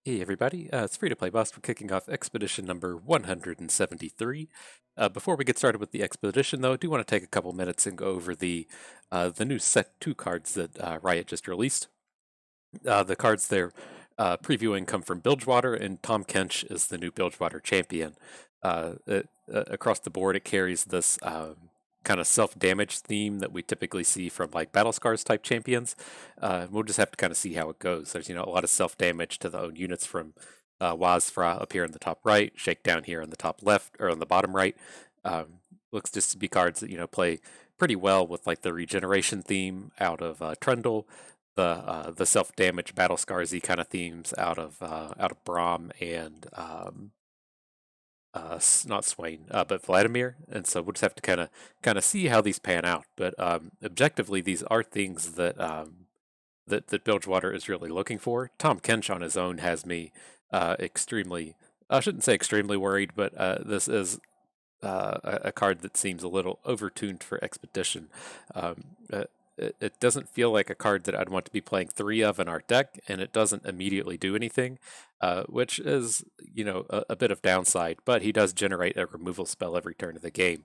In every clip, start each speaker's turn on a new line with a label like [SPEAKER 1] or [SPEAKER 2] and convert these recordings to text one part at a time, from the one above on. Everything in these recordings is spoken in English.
[SPEAKER 1] Hey everybody, it's Free-to-Play Boss. We're kicking off expedition number 173. Before we get started with the expedition, though, I do want to take a couple minutes and go over the new set 2 cards that Riot just released. The cards they're previewing come from Bilgewater, and Tahm Kench is the new Bilgewater champion. Across the board, it carries this kind of self-damage theme that we typically see from like Battle Scars type champions. We'll just have to kind of see how it goes. There's a lot of self-damage to the own units from Wazfra up here in the top right, Shakedown here in the top left or on the bottom right. Looks just to be cards that play pretty well with like the regeneration theme out of Trundle, the self damage battle scarsy kind of themes out of Braum and not Swain, but Vladimir, and so we'll just have to kind of see how these pan out. But objectively, these are things that Bilgewater is really looking for. Tahm Kench on his own has me extremely. I shouldn't say extremely worried, but this is a card that seems a little overtuned for Expedition. Um, it doesn't feel like a card that I'd want to be playing 3 of in our deck, and it doesn't immediately do anything, which is, a bit of downside, but he does generate a removal spell every turn of the game.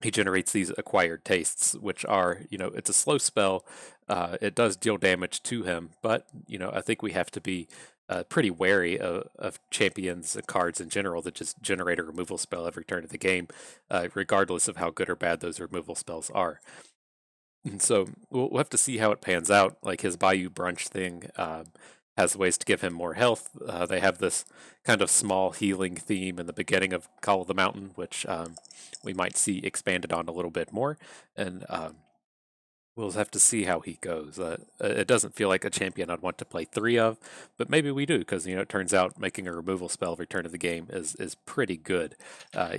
[SPEAKER 1] He generates these acquired tastes, which are, it's a slow spell. It does deal damage to him, but, I think we have to be pretty wary of champions and cards in general that just generate a removal spell every turn of the game, regardless of how good or bad those removal spells are. And so we'll have to see how it pans out. Like his Bayou Brunch thing has ways to give him more health. They have this kind of small healing theme in the beginning of Call of the Mountain, which we might see expanded on a little bit more. And we'll have to see how he goes. It doesn't feel like a champion I'd want to play 3 of, but maybe we do, because it turns out making a removal spell every turn of the game is pretty good,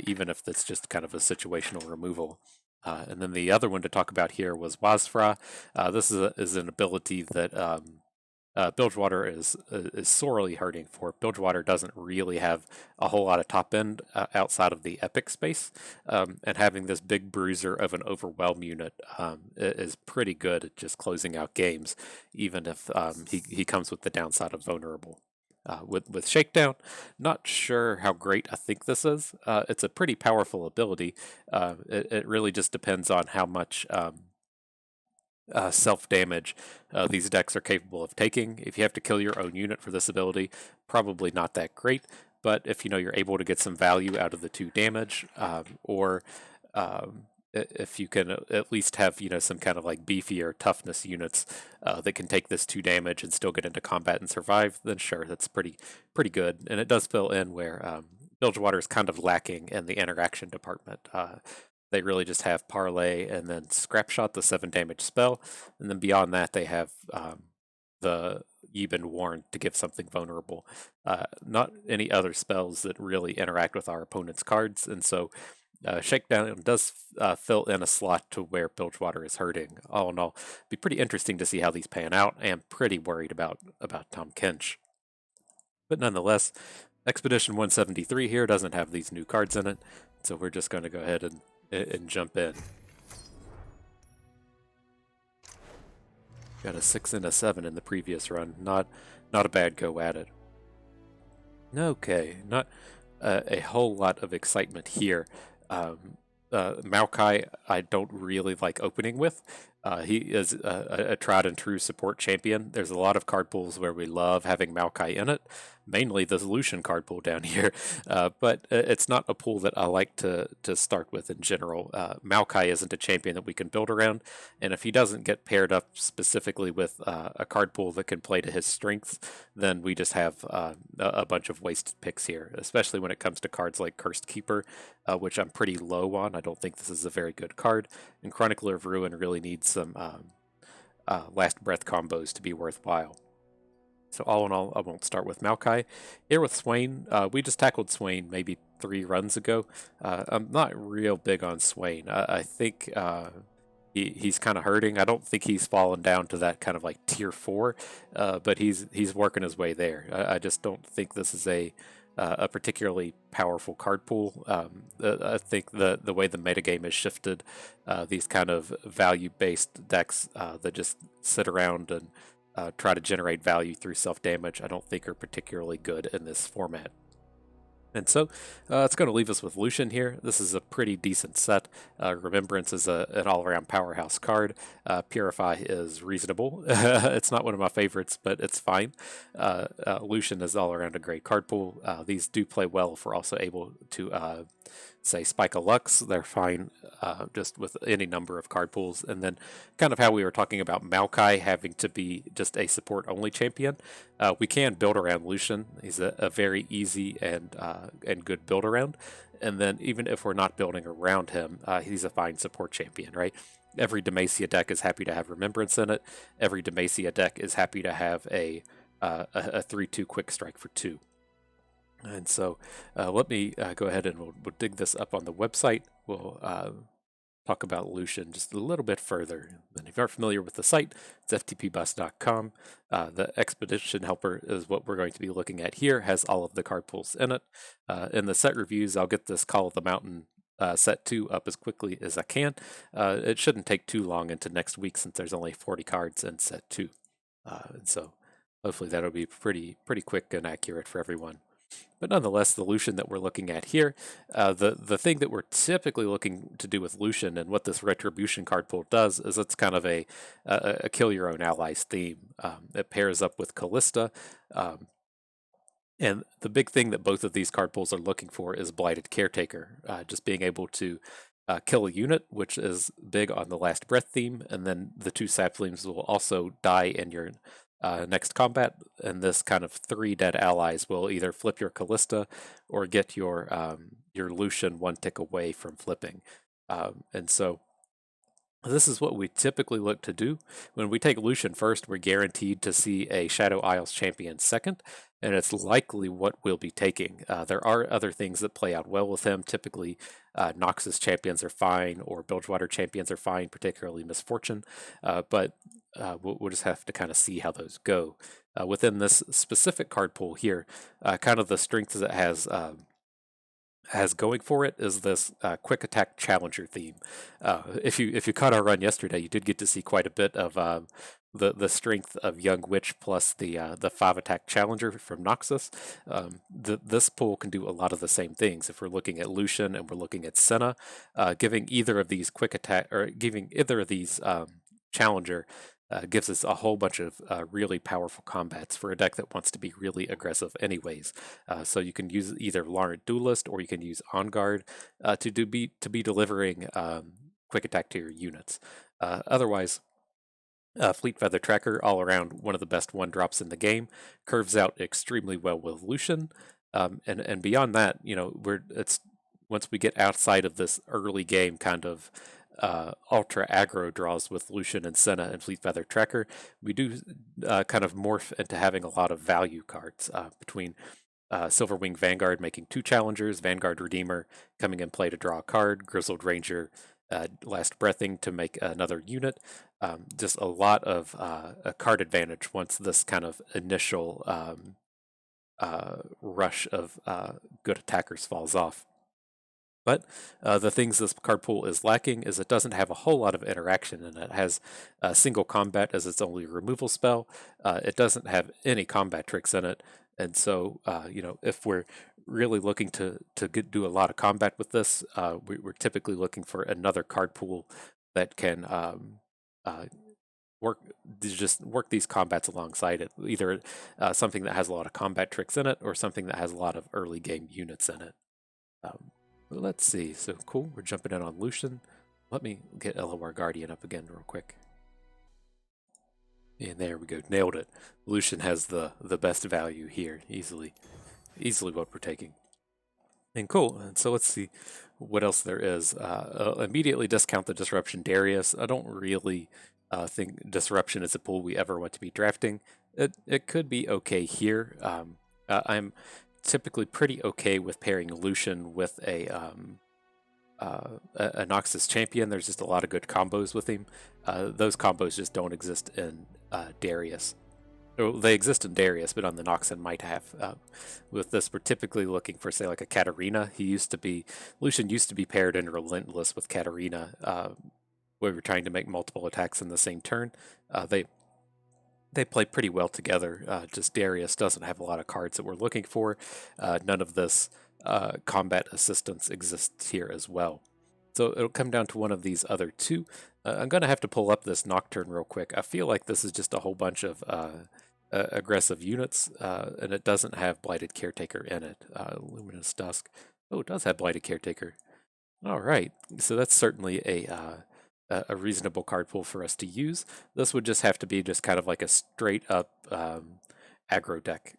[SPEAKER 1] even if it's just kind of a situational removal. And then the other one to talk about here was Wazfra. This is an ability that Bilgewater is sorely hurting for. Bilgewater doesn't really have a whole lot of top end outside of the epic space, and having this big bruiser of an overwhelm unit is pretty good at just closing out games, even if he comes with the downside of vulnerable. With Shakedown, not sure how great I think this is. It's a pretty powerful ability. It really just depends on how much self damage these decks are capable of taking. If you have to kill your own unit for this ability, probably not that great. But if you're able to get some value out of the 2 damage, or if you can at least have some kind of like beefier toughness units that can take this 2 damage and still get into combat and survive, then sure, that's pretty good. And it does fill in where Bilgewater is kind of lacking in the interaction department. They really just have Parlay and then Scrapshot, the 7 damage spell, and then beyond that they have the Yeben Warn to give something vulnerable. Not any other spells that really interact with our opponent's cards, and so Shakedown does fill in a slot to where Bilgewater is hurting. All in all, be pretty interesting to see how these pan out. I am pretty worried about Tahm Kench. But nonetheless, Expedition 173 here doesn't have these new cards in it, so we're just going to go ahead and jump in. Got a 6 and a 7 in the previous run. Not a bad go at it. Okay, not a whole lot of excitement here. Maokai I don't really like opening with. He is a tried and true support champion. There's a lot of card pools where we love having Maokai in it, mainly the Lucian card pool down here, but it's not a pool that I like to start with in general. Maokai isn't a champion that we can build around, and if he doesn't get paired up specifically with a card pool that can play to his strengths, then we just have a bunch of wasted picks here, especially when it comes to cards like Cursed Keeper, which I'm pretty low on. I don't think this is a very good card, and Chronicler of Ruin really needs some last breath combos to be worthwhile. So all in all, I won't start with Maokai. Here with Swain, we just tackled Swain maybe 3 runs ago. I'm not real big on Swain. I think he's kind of hurting. I don't think he's fallen down to that kind of like tier 4, but he's working his way there. I just don't think this is a particularly powerful card pool. I think the way the metagame has shifted, these kind of value-based decks that just sit around and try to generate value through self-damage, I don't think are particularly good in this format. And so it's going to leave us with Lucian here. This is a pretty decent set. Remembrance is an all-around powerhouse card. Purify is reasonable. It's not one of my favorites, but it's fine. Lucian is all-around a great card pool. These do play well if we're also able to say Spike a Lux. They're fine just with any number of card pools. And then kind of how we were talking about Maokai having to be just a support-only champion. We can build around Lucian. He's a very easy and good build around. And then even if we're not building around him, he's a fine support champion, right? Every Demacia deck is happy to have Remembrance in it. Every Demacia deck is happy to have a 3/2 quick strike for 2. And so let me go ahead and we'll dig this up on the website. We'll talk about Lucian just a little bit further. And if you aren't familiar with the site, it's ftpbus.com. The Expedition Helper is what we're going to be looking at here, has all of the card pools in it. In the set reviews, I'll get this Call of the Mountain set 2 up as quickly as I can. It shouldn't take too long into next week since there's only 40 cards in set 2. And so hopefully that'll be pretty quick and accurate for everyone. But nonetheless, the Lucian that we're looking at here, the thing that we're typically looking to do with Lucian and what this Retribution card pool does is it's kind of a kill your own allies theme. It pairs up with Callista. And the big thing that both of these card pools are looking for is Blighted Caretaker, just being able to kill a unit, which is big on the Last Breath theme, and then the 2 saplings will also die in your next combat, and this kind of 3 dead allies will either flip your Callista or get your Lucian 1 tick away from flipping. And so this is what we typically look to do. When we take Lucian first, we're guaranteed to see a Shadow Isles champion second, and it's likely what we'll be taking. There are other things that play out well with him. Typically, Noxus champions are fine, or Bilgewater champions are fine, particularly Misfortune, but we'll just have to kind of see how those go. Within this specific card pool here, kind of the strengths that has going for it is this quick attack challenger theme. If you caught our run yesterday, you did get to see quite a bit of the strength of Young Witch plus the 5 attack challenger from Noxus. This pool can do a lot of the same things. If we're looking at Lucian and we're looking at Senna, giving either of these quick attack or giving either of these challenger gives us a whole bunch of really powerful combats for a deck that wants to be really aggressive anyways. So you can use either Laurent Duelist or you can use On Guard to be delivering quick attack to your units. Otherwise, Fleet Feather Tracker, all around one of the best 1-drops in the game, curves out extremely well with Lucian. And beyond that, it's once we get outside of this early game kind of ultra aggro draws with Lucian and Senna and Fleet Feather Tracker, we do kind of morph into having a lot of value cards between Silverwing Vanguard making 2 challengers, Vanguard Redeemer coming in play to draw a card, Grizzled Ranger Last Breathing to make another unit. Just a lot of a card advantage once this kind of initial rush of good attackers falls off. But the things this card pool is lacking is it doesn't have a whole lot of interaction in it. It has single combat as its only removal spell. It doesn't have any combat tricks in it. And so, if we're really looking to do a lot of combat with this, we're typically looking for another card pool that can work these combats alongside it. Either something that has a lot of combat tricks in it or something that has a lot of early game units in it. Let's see. So cool. We're jumping in on Lucian. Let me get LOR Guardian up again real quick. And there we go. Nailed it. Lucian has the best value here. Easily what we're taking. And cool. And so let's see what else there is. Immediately discount the Disruption Darius. I don't really think Disruption is a pool we ever want to be drafting. It could be okay here. I'm typically pretty okay with pairing Lucian with a Noxus champion. There's just a lot of good combos with him. Those combos just don't exist in Darius. Well, they exist in Darius, but on the Noxan might have. With this, we're typically looking for, say, like a Katarina. Lucian used to be paired in Relentless with Katarina, where we're trying to make multiple attacks in the same turn. They they play pretty well together. Just Darius doesn't have a lot of cards that we're looking for. None of this combat assistance exists here as well. So it'll come down to one of these other two. I'm going to have to pull up this Nocturne real quick. I feel like this is just a whole bunch of aggressive units, and it doesn't have Blighted Caretaker in it. Luminous Dusk. Oh, it does have Blighted Caretaker. All right, so that's certainly a reasonable card pool for us to use. This would just have to be just kind of like a straight up aggro deck.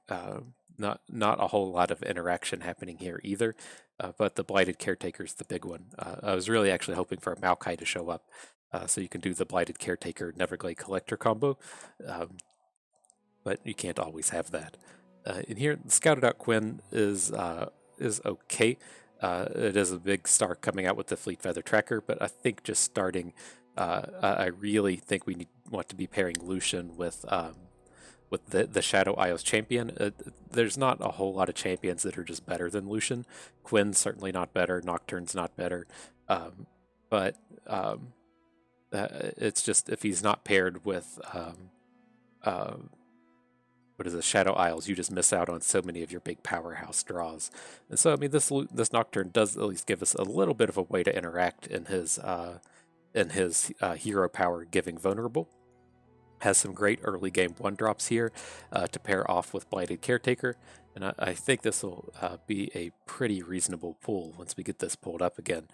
[SPEAKER 1] Not a whole lot of interaction happening here either, but the Blighted Caretaker is the big one. I was really actually hoping for a Maokai to show up, so you can do the Blighted Caretaker Neverglade Collector combo, but you can't always have that. In here, the Scouted Out Quinn is okay. It is a big star coming out with the Fleet Feather Tracker, but I think just starting, I really think we want to be pairing Lucian with the Shadow Isles champion. There's not a whole lot of champions that are just better than Lucian. Quinn's certainly not better. Nocturne's not better. But it's just if he's not paired with what is the Shadow Isles, you just miss out on so many of your big powerhouse draws. And so, I mean, this Nocturne does at least give us a little bit of a way to interact in his hero power giving vulnerable. Has some great early game 1-drops here to pair off with Blighted Caretaker, and I think this will be a pretty reasonable pool once we get this pulled up again.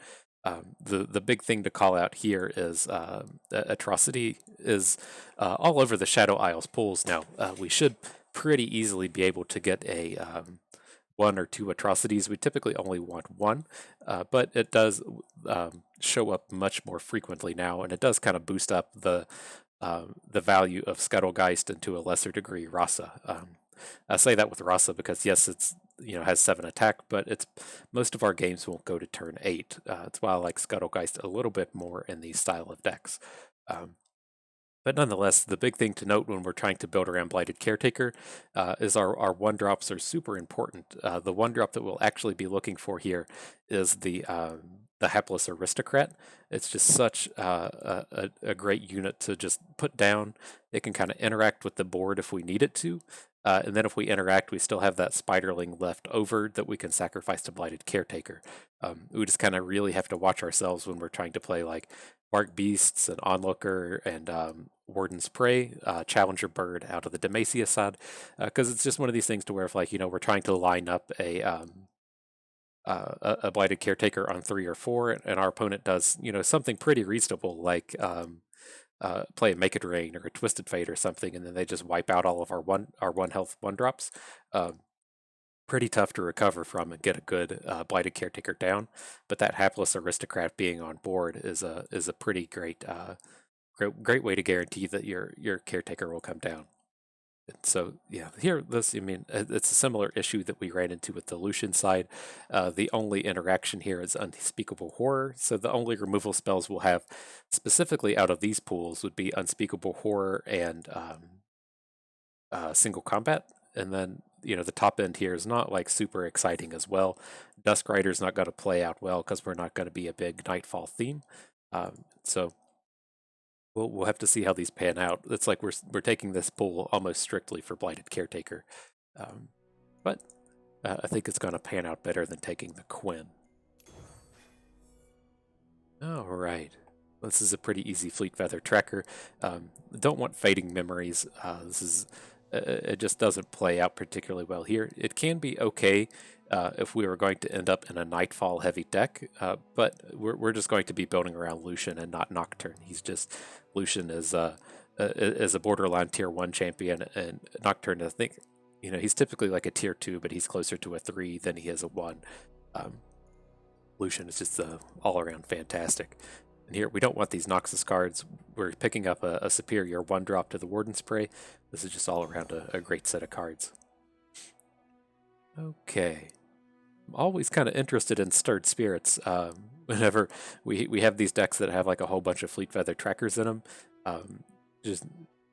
[SPEAKER 1] The big thing to call out here is Atrocity is all over the Shadow Isles pools now. We should pretty easily be able to get a 1 or 2 Atrocities. We typically only want 1, but it does show up much more frequently now, and it does kind of boost up the value of Scuttlegeist and to a lesser degree Rasa. I say that with Rasa because yes, it's has 7 attack, but it's most of our games won't go to turn 8. That's why I like Scuttlegeist a little bit more in these style of decks. But nonetheless, the big thing to note when we're trying to build around Blighted Caretaker is our 1-drops are super important. The 1-drop that we'll actually be looking for here is the Hapless Aristocrat. It's just such a great unit to just put down. It can kind of interact with the board if we need it to. And then if we interact, we still have that Spiderling left over that we can sacrifice to Blighted Caretaker. We just kind of really have to watch ourselves when we're trying to play like Bark Beasts and Onlooker and Warden's Prey, Challenger Bird out of the Demacia side, because it's just one of these things to where if we're trying to line up a Blighted Caretaker on 3 or 4, and our opponent does something pretty reasonable like play a Make It Rain or a Twisted Fate or something, and then they just wipe out all of our 1 health 1-drops. Pretty tough to recover from and get a good Blighted Caretaker down, but that Hapless Aristocrat being on board is a pretty great way to guarantee that your Caretaker will come down. And so yeah, here it's a similar issue that we ran into with the Lucian side. The only interaction here is Unspeakable Horror, so the only removal spells we'll have specifically out of these pools would be Unspeakable Horror and Single Combat, and then the top end here is not like super exciting as well. Dusk Rider's not going to play out well because we're not going to be a big Nightfall theme. So we'll have to see how these pan out. It's like we're taking this pool almost strictly for Blighted Caretaker, but I think it's going to pan out better than taking the Quinn. All right. This is a pretty easy Fleet Feather Tracker. Don't want Fading Memories. It just doesn't play out particularly well here. It can be okay if we were going to end up in a Nightfall heavy deck, but we're just going to be building around Lucian and not Nocturne. Lucian is a borderline tier 1 champion, and Nocturne, I think, he's typically like a tier 2, but he's closer to a 3 than he is a 1. Lucian is just all around fantastic. And here, we don't want these Noxus cards. We're picking up a superior 1-drop to the Warden's Prey. This is just all around a great set of cards. Okay. I'm always kind of interested in Stirred Spirits. Whenever we have these decks that have like a whole bunch of Fleet Feather Trackers in them, just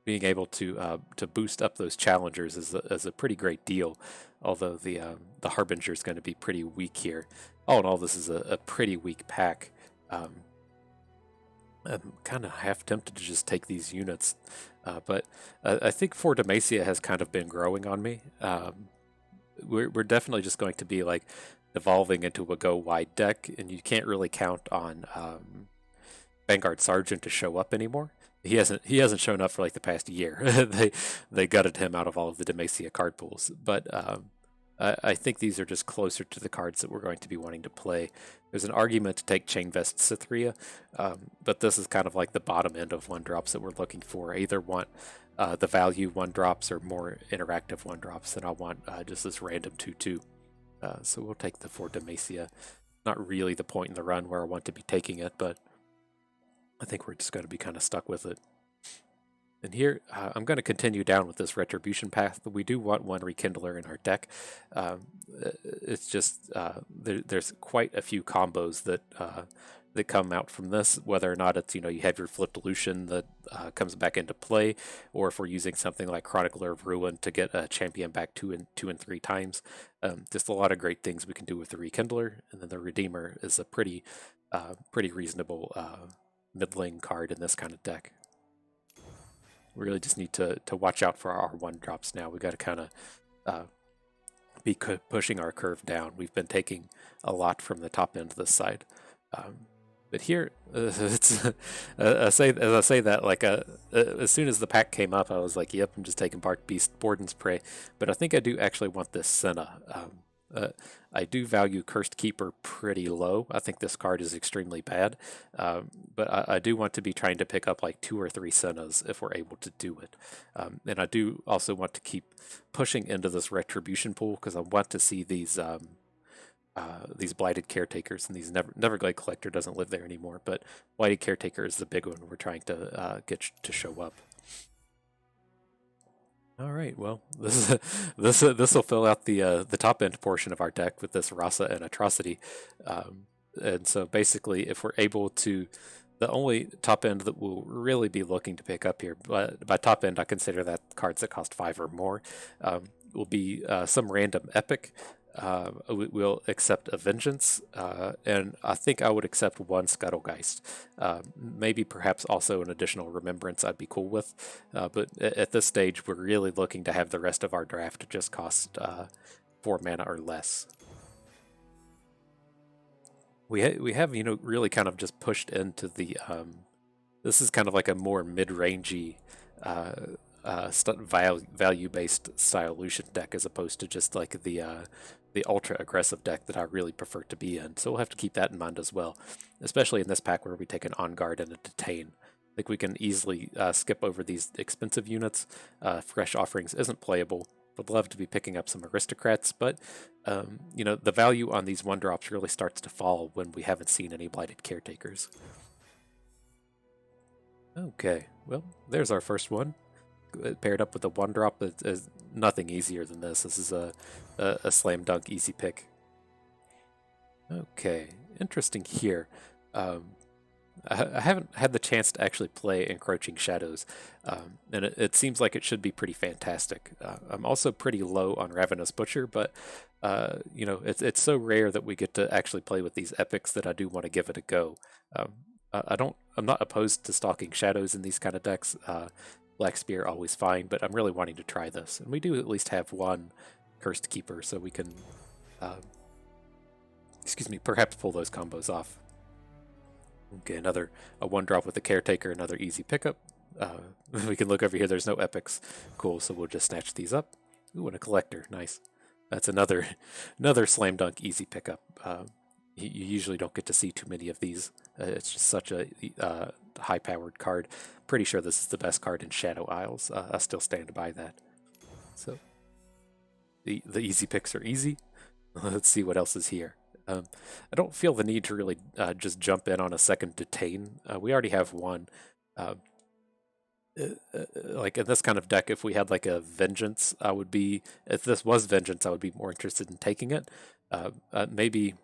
[SPEAKER 1] being able to boost up those challengers is a pretty great deal. Although the Harbinger is going to be pretty weak here. All in all, this is a pretty weak pack. I'm kind of half tempted to just take these units, but I think For Demacia has kind of been growing on me. We're definitely just going to be like evolving into a go wide deck, and you can't really count on Vanguard Sergeant to show up anymore. He hasn't shown up for like the past year. They gutted him out of all of the Demacia card pools, but I think these are just closer to the cards that we're going to be wanting to play. There's an argument to take Chainvest Cytherea, but this is kind of like the bottom end of 1-drops that we're looking for. I either want the value 1-drops or more interactive 1-drops, and I want just this random 2/2. So we'll take the For Demacia. Not really the point in the run where I want to be taking it, but I think we're just going to be kind of stuck with it. And here, I'm going to continue down with this Retribution path. We do want one Rekindler in our deck. It's just, there's quite a few combos that that come out from this, whether or not it's, you have your Flipped Lucian that comes back into play, or if we're using something like Chronicler of Ruin to get a champion back two and 3 times. Just a lot of great things we can do with the Rekindler, and then the Redeemer is a pretty reasonable mid-lane card in this kind of deck. We really just need to watch out for our 1-drops now. We got to kind of be pushing our curve down. We've been taking a lot from the top end of this side. But here, it's as I say that, like as soon as the pack came up, I was like, yep, I'm just taking Bark Beast, Borden's Prey. But I think I do actually want this Senna. I do value Cursed Keeper pretty low. I think this card is extremely bad, but I do want to be trying to pick up like 2 or 3 Sennas if we're able to do it. And I do also want to keep pushing into this Retribution pool because I want to see these Blighted Caretakers, and these Neverglade Collector doesn't live there anymore, but Blighted Caretaker is the big one we're trying to get to show up. All right, well, this will fill out the top end portion of our deck with this Rasa and Atrocity, and so basically, if we're able to, the only top end that we'll really be looking to pick up here, but by top end I consider that cards that cost 5 or more, will be some random epic. We'll accept a Vengeance, and I think I would accept 1 Scuttlegeist. Maybe perhaps also an additional Remembrance I'd be cool with, but at this stage we're really looking to have the rest of our draft just cost 4 mana or less. We have really kind of just pushed into the this is kind of like a more mid-rangey value-based style Lucian deck as opposed to just like the ultra aggressive deck that I really prefer to be in. So we'll have to keep that in mind as well, especially in this pack where we take an On Guard and a Detain. I think we can easily skip over these expensive units. Fresh Offerings isn't playable. Would love to be picking up some Aristocrats, but the value on these 1-drops really starts to fall when we haven't seen any Blighted Caretakers. Okay, well, there's our first one. Paired up with a 1-drop is nothing easier than this. This is a slam dunk easy pick. Okay, interesting here. I haven't had the chance to actually play Encroaching Shadows, and it seems like it should be pretty fantastic. I'm also pretty low on Ravenous Butcher, but it's so rare that we get to actually play with these epics that I do want to give it a go. I'm not opposed to stalking Shadows in these kind of decks. Black Spear always fine, but I'm really wanting to try this. And we do at least have 1 Cursed Keeper, so we can, perhaps pull those combos off. Okay, another 1-drop with a Caretaker, another easy pickup. We can look over here, there's no epics. Cool, so we'll just snatch these up. Ooh, and a Collector, nice. That's another slam dunk easy pickup. You usually don't get to see too many of these. It's just such a high-powered card. Pretty sure this is the best card in Shadow Isles. I still stand by that. So the easy picks are easy. Let's see what else is here. I don't feel the need to really just jump in on a second Detain. We already have 1. Like in this kind of deck, if we had like a Vengeance, if this was Vengeance, I would be more interested in taking it. Maybe,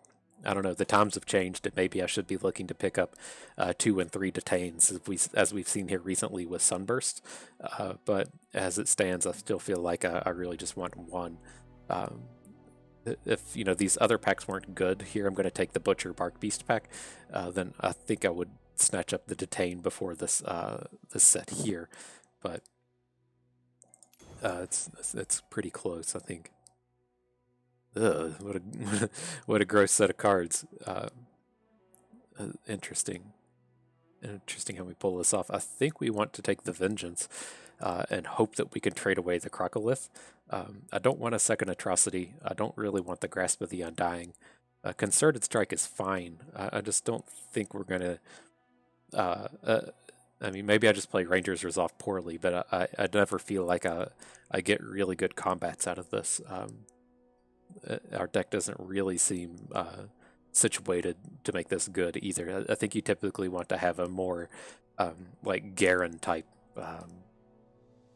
[SPEAKER 1] I don't know, the times have changed, and maybe I should be looking to pick up 2 and 3 Detains, as we've seen here recently with Sunburst. But as it stands, I still feel like I really just want 1. If these other packs weren't good, here I'm going to take the Butcher Bark Beast pack, then I think I would snatch up the Detain before this this set here, but it's pretty close, I think. Ugh, what a gross set of cards. Interesting how we pull this off. I think we want to take the Vengeance and hope that we can trade away the Crocolith. I don't want a second Atrocity. I don't really want the Grasp of the Undying. Concerted Strike is fine. I just don't think we're going to... I mean, maybe I just play Ranger's Resolve poorly, but I never feel like I get really good combats out of this. Our deck doesn't really seem situated to make this good either. I think you typically want to have a more like Garen type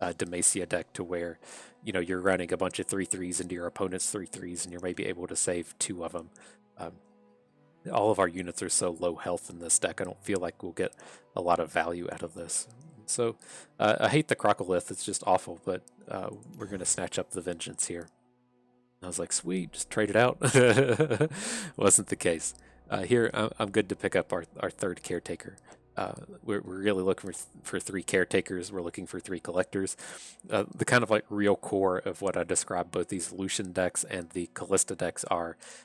[SPEAKER 1] Demacia deck, to where you're running a bunch of 3/3s into your opponent's 3/3s, and you're maybe able to save 2 of them. All of our units are so low health in this deck, I don't feel like we'll get a lot of value out of this. So I hate the Crocolith, it's just awful, but we're going to snatch up the Vengeance here. I was like, sweet, just trade it out. Wasn't the case. Here, I'm good to pick up our 3rd Caretaker. We're really looking for 3 Caretakers. We're looking for 3 Collectors. The kind of like real core of what I described both these Lucian decks and the Callista decks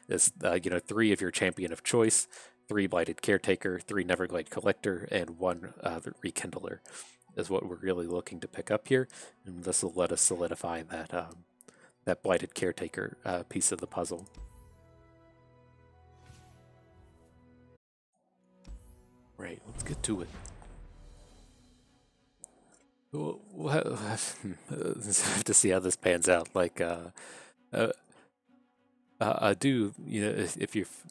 [SPEAKER 1] is 3 of your champion of choice, 3 Blighted Caretaker, 3 Neverglade Collector, and 1 Rekindler is what we're really looking to pick up here. And this will let us solidify that Blighted Caretaker piece of the puzzle. Right, let's get to it. We'll have to see how this pans out. Like, I do, if you've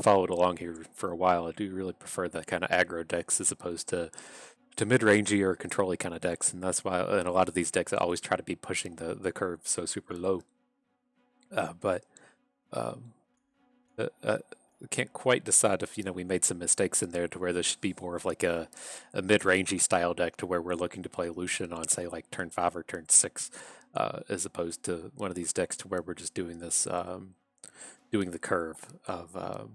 [SPEAKER 1] followed along here for a while, I do really prefer that kind of aggro decks as opposed to mid-rangey or control-y kind of decks, and that's why in a lot of these decks I always try to be pushing the curve so super low. But can't quite decide if we made some mistakes in there to where this should be more of like a mid-rangey style deck, to where we're looking to play Lucian on, say, like turn 5 or turn 6, as opposed to one of these decks to where we're just doing this doing the curve of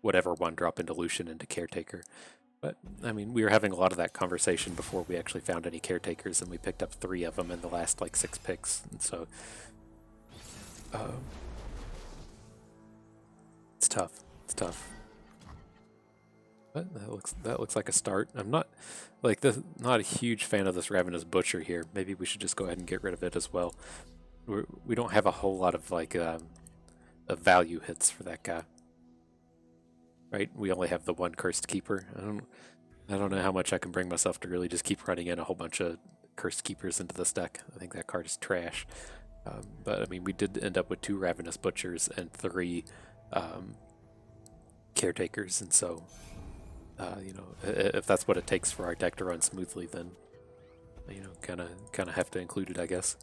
[SPEAKER 1] whatever 1-drop into Lucian into Caretaker. But, I mean, we were having a lot of that conversation before we actually found any Caretakers, and we picked up 3 of them in the last, like, 6 picks. And so, it's tough. It's tough. But that looks like a start. I'm not a huge fan of this Ravenous Butcher here. Maybe we should just go ahead and get rid of it as well. We don't have a whole lot of, like, of value hits for that guy. Right, we only have the 1 Cursed Keeper. I don't know how much I can bring myself to really just keep running in a whole bunch of Cursed Keepers into this deck. I think that card is trash. But I mean, we did end up with 2 Ravenous Butchers and 3 Caretakers, and so if that's what it takes for our deck to run smoothly, then kind of have to include it, I guess.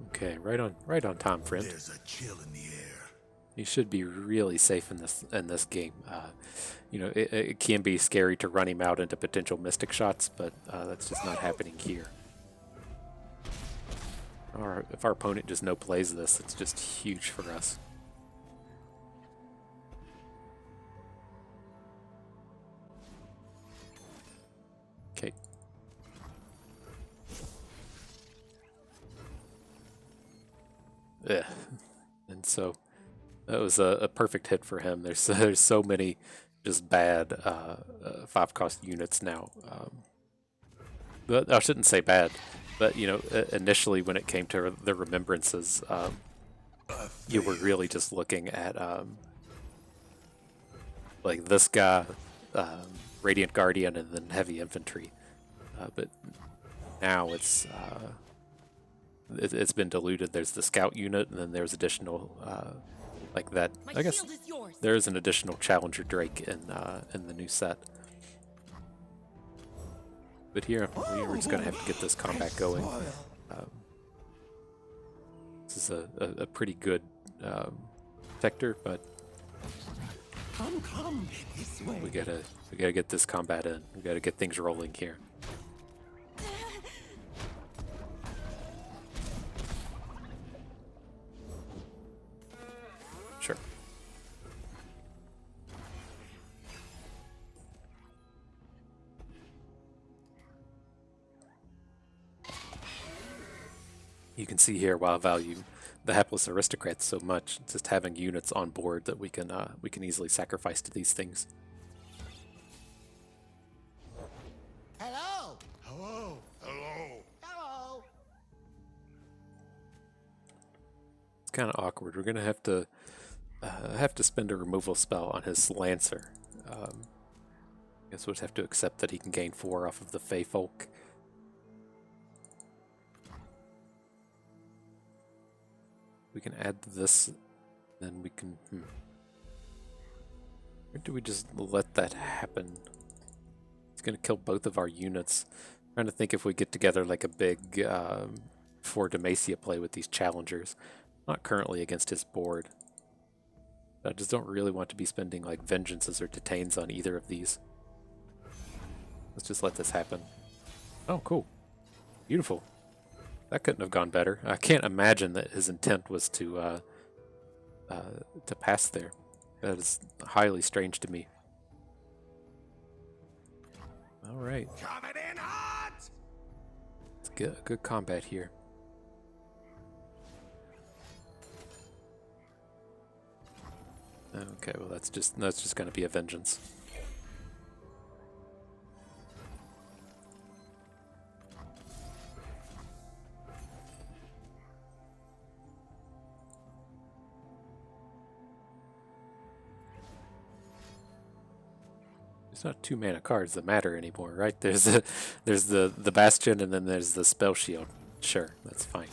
[SPEAKER 1] Okay, right on time, friend.
[SPEAKER 2] There's a chill in the air.
[SPEAKER 1] You should be really safe in this game. It can be scary to run him out into potential Mystic shots, but that's just not happening here. If our opponent just no plays this, it's just huge for us. Okay. Yeah. And so that was a perfect hit for him. There's so many just bad 5-cost units now. But I shouldn't say bad, but initially when it came to the remembrances, you were really just looking at like this guy, Radiant Guardian, and then heavy infantry. But now it's been diluted. There's the scout unit, and then there's additional like that. I guess there's an additional Challenger Drake in the new set. But here we're just gonna have to get this combat going. This is a pretty good Protector, but we gotta get this combat in. We gotta get things rolling here. You can see here why I value the hapless aristocrats so much. Just having units on board that we can easily sacrifice to these things.
[SPEAKER 2] Hello. Hello. Hello. Hello.
[SPEAKER 1] It's kind of awkward. We're gonna have to spend a removal spell on his Lancer. I guess we'll just have to accept that he can gain 4 off of the Fey Folk. We can add this, then we can... Or do we just let that happen? It's going to kill both of our units. I'm trying to think if we get together like a big 4 Demacia play with these challengers. Not currently against his board. I just don't really want to be spending like vengeances or detains on either of these. Let's just let this happen. Oh, cool. Beautiful. That couldn't have gone better. I can't imagine that his intent was to pass there. That is highly strange to me. All right.
[SPEAKER 2] Coming in hot.
[SPEAKER 1] It's good combat here. Okay, well that's just going to be a vengeance. There's not 2 mana cards that matter anymore, right? There's the Bastion and then there's the Spell Shield. Sure, that's fine.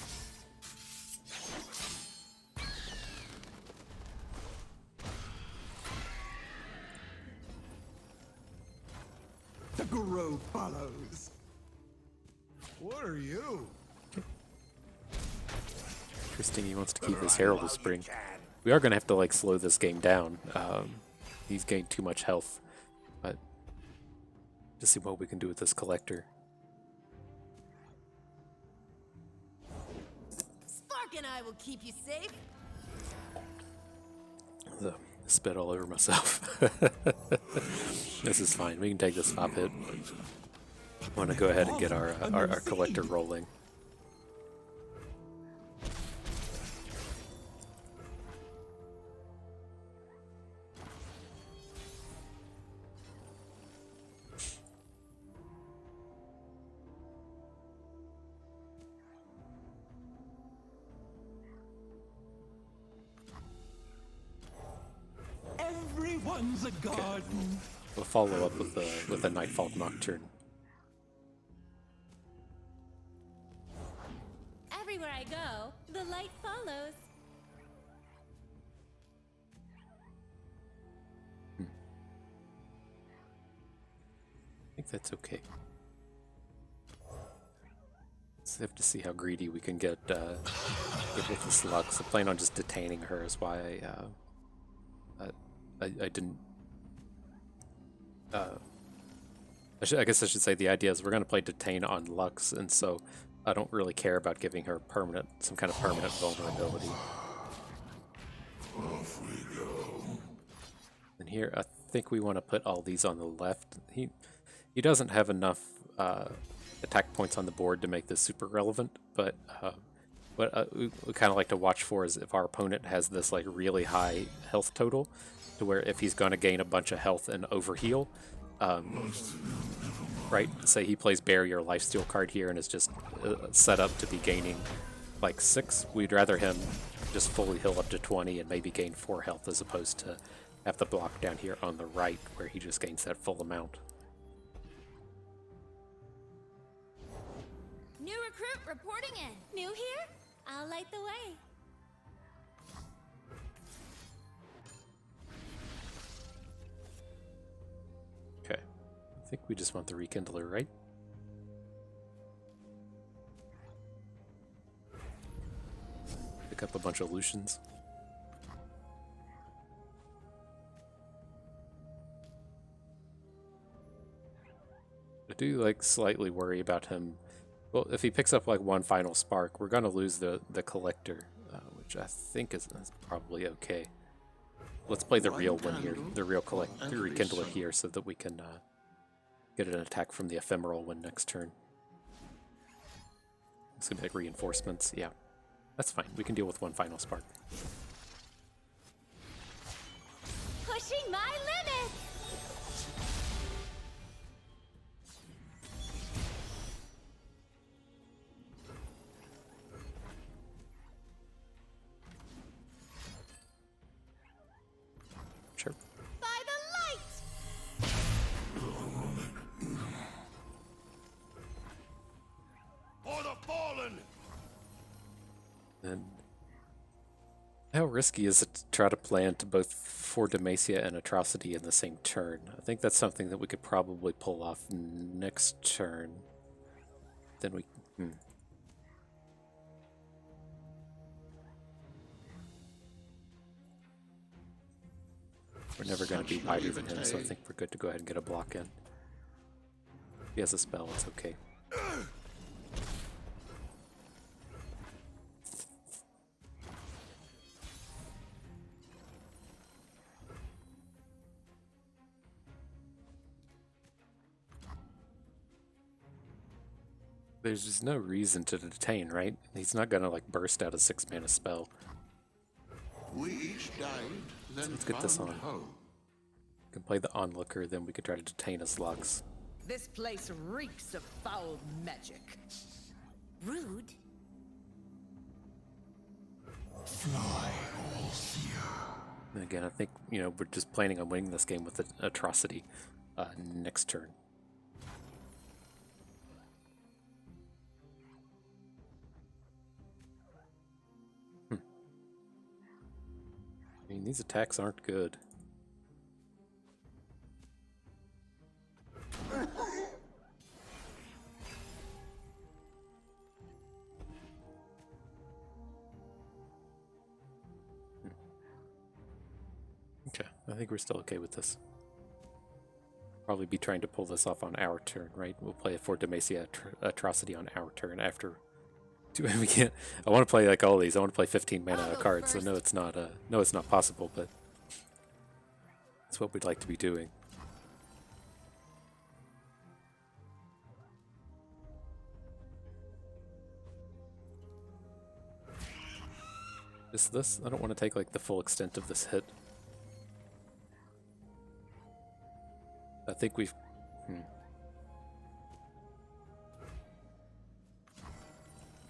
[SPEAKER 2] The grove follows. What are you?
[SPEAKER 1] Interesting, he wants to keep his Herald of Spring. We are going to have to like slow this game down. He's gained too much health. But just see what we can do with this collector.
[SPEAKER 3] Spark and I will keep you safe.
[SPEAKER 1] Spit all over myself. This is fine. We can take this top hit. I want to go ahead and get our collector rolling.
[SPEAKER 2] Everyone's a garden.
[SPEAKER 1] We'll follow up with a Nightfall Nocturne.
[SPEAKER 3] Everywhere I go, the light follows.
[SPEAKER 1] I think that's okay. Let's have to see how greedy we can get with the slugs. I plan on just detaining her is why I didn't... I guess I should say the idea is we're going to play Detain on Lux, and so I don't really care about giving her some kind of permanent vulnerability.
[SPEAKER 2] Off we go.
[SPEAKER 1] And here, I think we want to put all these on the left. He doesn't have enough attack points on the board to make this super relevant, but what we kind of like to watch for is if our opponent has this like really high health total, to where if he's going to gain a bunch of health and overheal, right? Say he plays Barrier Lifesteal card here and is just set up to be gaining like 6. We'd rather him just fully heal up to 20 and maybe gain 4 health as opposed to have the block down here on the right where he just gains that full amount.
[SPEAKER 3] New recruit reporting in. New here? I'll light the way.
[SPEAKER 1] Okay, I think we just want the Rekindler, right? Pick up a bunch of Lucians. I do like slightly worry about him. Well, if he picks up like one final spark, we're gonna lose the collector, which I think is probably okay. Let's play the real one here, the real Rekindler here, so that we can get an attack from the ephemeral one next turn. It's gonna be like reinforcements. Yeah, that's fine. We can deal with one final spark.
[SPEAKER 3] Pushing my limits!
[SPEAKER 1] Sure.
[SPEAKER 3] By the light!
[SPEAKER 2] For the fallen!
[SPEAKER 1] And how risky is it to try to plant both For Demacia and Atrocity in the same turn? I think that's something that we could probably pull off next turn. Then we... We're never going to be wider than him, so I think we're good to go ahead and get a block in. If he has a spell, it's okay. There's just no reason to detain, right? He's not gonna like burst out a 6-mana spell.
[SPEAKER 4] We each died, then
[SPEAKER 1] Let's get this
[SPEAKER 4] found
[SPEAKER 1] on.
[SPEAKER 4] home.
[SPEAKER 1] We can play the onlooker, then we could try to detain his Lux.
[SPEAKER 5] This place reeks of foul magic.
[SPEAKER 3] Rude.
[SPEAKER 1] And again, I think, you know, we're just planning on winning this game with the Atrocity next turn. I mean, these attacks aren't good. Okay, I think we're still okay with this. Probably be trying to pull this off on our turn, right? We'll play a For Demacia Atrocity on our turn after. We can't. I want to play like all these. I want to play 15 mana cards. So no, it's not. No, it's not possible. But that's what we'd like to be doing. Is this? I don't want to take like the full extent of this hit. I think we've.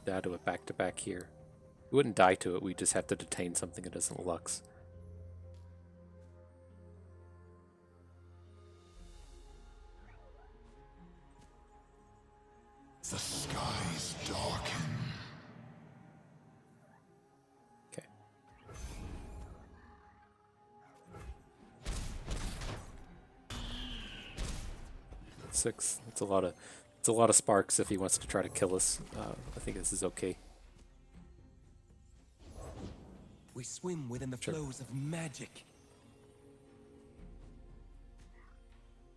[SPEAKER 1] Die to it back to back here. We wouldn't die to it, we just have to detain something that isn't Lux.
[SPEAKER 2] The skies darken.
[SPEAKER 1] Okay. Six. It's a lot of. It's a lot of sparks if he wants to try to kill us. I think this is okay.
[SPEAKER 6] We swim within the flows of magic.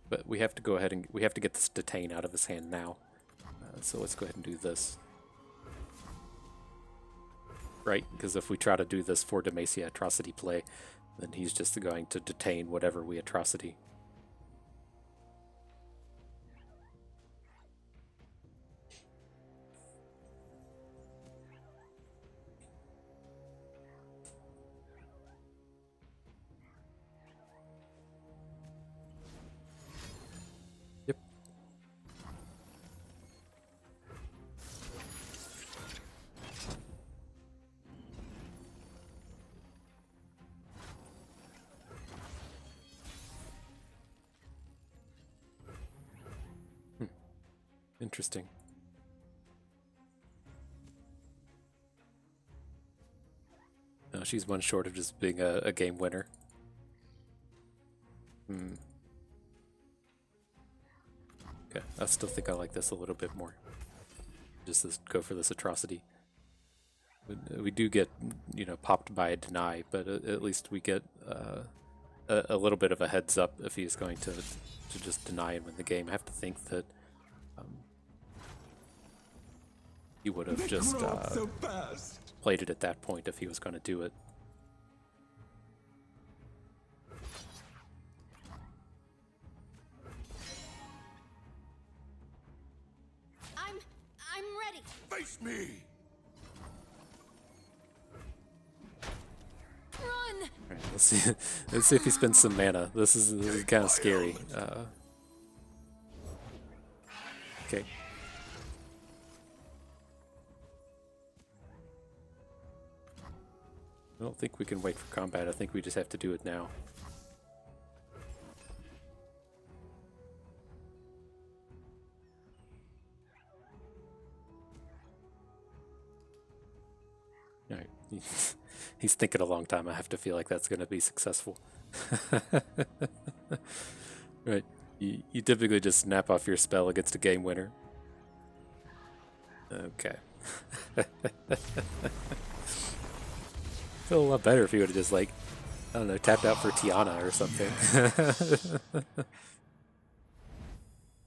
[SPEAKER 1] But we have to go ahead and we have to get this detain out of his hand now. So let's go ahead and do this. Right? Because if we try to do this For Demacia Atrocity play, then he's just going to detain whatever we Atrocity. Interesting. No, she's one short of just being a game winner. Okay, I still think I like this a little bit more. Just go for this Atrocity. We do get, you know, popped by a deny, but at least we get a little bit of a heads up if he's going to just deny and win the game. I have to think that he would have just played it at that point if he was going to do it.
[SPEAKER 3] I'm ready.
[SPEAKER 2] Face me!
[SPEAKER 3] Run!
[SPEAKER 1] Alright, let's see. Let's see if he spends some mana. This is kind of scary. Okay. I don't think we can wait for combat. I think we just have to do it now. Alright. He's thinking a long time. I have to feel like that's going to be successful. Right. You typically just snap off your spell against a game winner. Okay. Feel a lot better if you would have just, like, I don't know, tapped out for Tiana or something.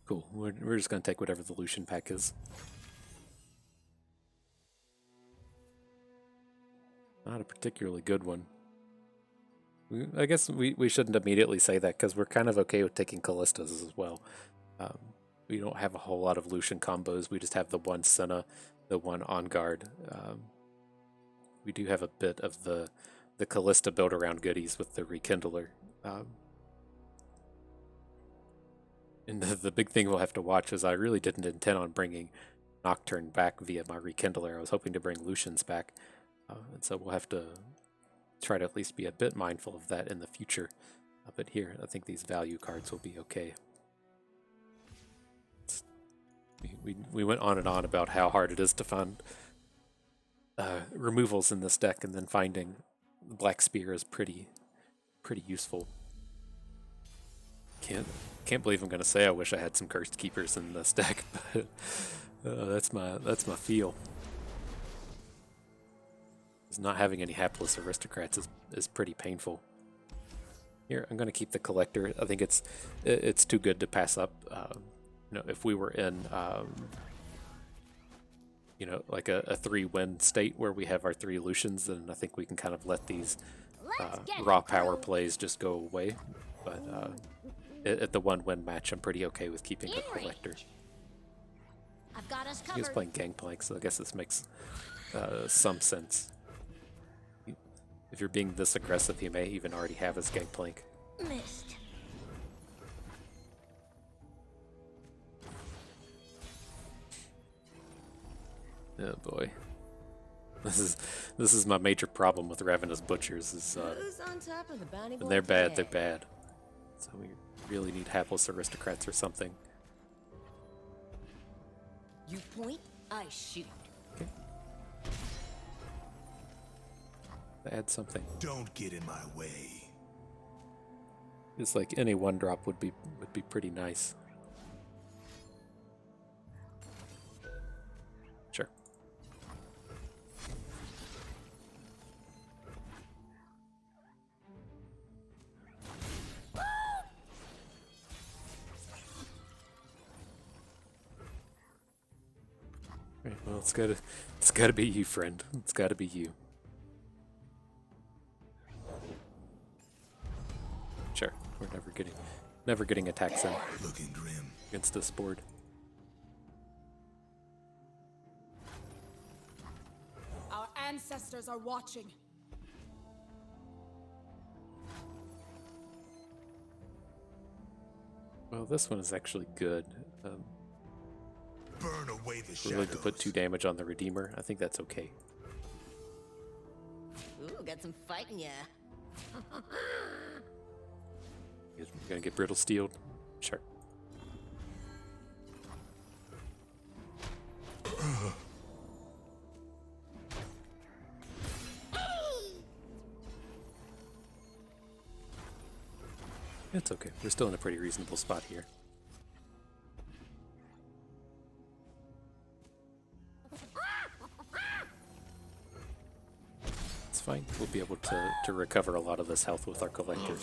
[SPEAKER 1] Cool. We're just going to take whatever the Lucian pack is. Not a particularly good one. I guess we shouldn't immediately say that because we're kind of okay with taking Callistas as well. We don't have a whole lot of Lucian combos. We just have the one Senna, the one On Guard. We do have a bit of the Callista build around goodies with the Rekindler. And the big thing we'll have to watch is I really didn't intend on bringing Nocturne back via my Rekindler. I was hoping to bring Lucian's back. And so we'll have to try to at least be a bit mindful of that in the future. But here, I think these value cards will be okay. We went on and on about how hard it is to find removals in this deck, and then finding the Black Spear is pretty useful. Can't believe I'm gonna say I wish I had some Cursed Keepers in this deck, but that's my feel. Not having any hapless aristocrats is pretty painful. Here, I'm gonna keep the Collector. I think it's too good to pass up. You know, if we were in you know, like a 3-win state where we have our 3 Lucians, then I think we can kind of let these raw power plays just go away. But at the 1-win match, I'm pretty okay with keeping the Collector.
[SPEAKER 3] I've got us
[SPEAKER 1] He was
[SPEAKER 3] covered.
[SPEAKER 1] playing Gangplank, so I guess this makes some sense. If you're being this aggressive, he may even already have his Gangplank.
[SPEAKER 3] Missed.
[SPEAKER 1] Oh boy. This is my major problem with Ravenous Butchers is
[SPEAKER 5] Who's on top of the bounty
[SPEAKER 1] when
[SPEAKER 5] board
[SPEAKER 1] they're bad,
[SPEAKER 5] today?
[SPEAKER 1] they're bad. So we really need hapless aristocrats or something.
[SPEAKER 5] You point, I shoot.
[SPEAKER 1] Okay. Add something.
[SPEAKER 2] Don't get in my way.
[SPEAKER 1] Just like any 1-drop would be pretty nice. Sure. Right, well, it's gotta be you, friend. It's gotta be you. Sure, we're never getting attacks in
[SPEAKER 2] Looking grim.
[SPEAKER 1] against this board.
[SPEAKER 7] Our ancestors are watching.
[SPEAKER 1] Well, this one is actually good.
[SPEAKER 2] Burn away the
[SPEAKER 1] We're willing to put
[SPEAKER 2] shadows.
[SPEAKER 1] 2 damage on the Redeemer. I think that's okay.
[SPEAKER 5] Ooh, got some fight in ya.
[SPEAKER 1] You're gonna get Brittle Steeled? Sure. It's okay. We're still in a pretty reasonable spot here. It's fine. We'll be able to recover a lot of this health with our Collector.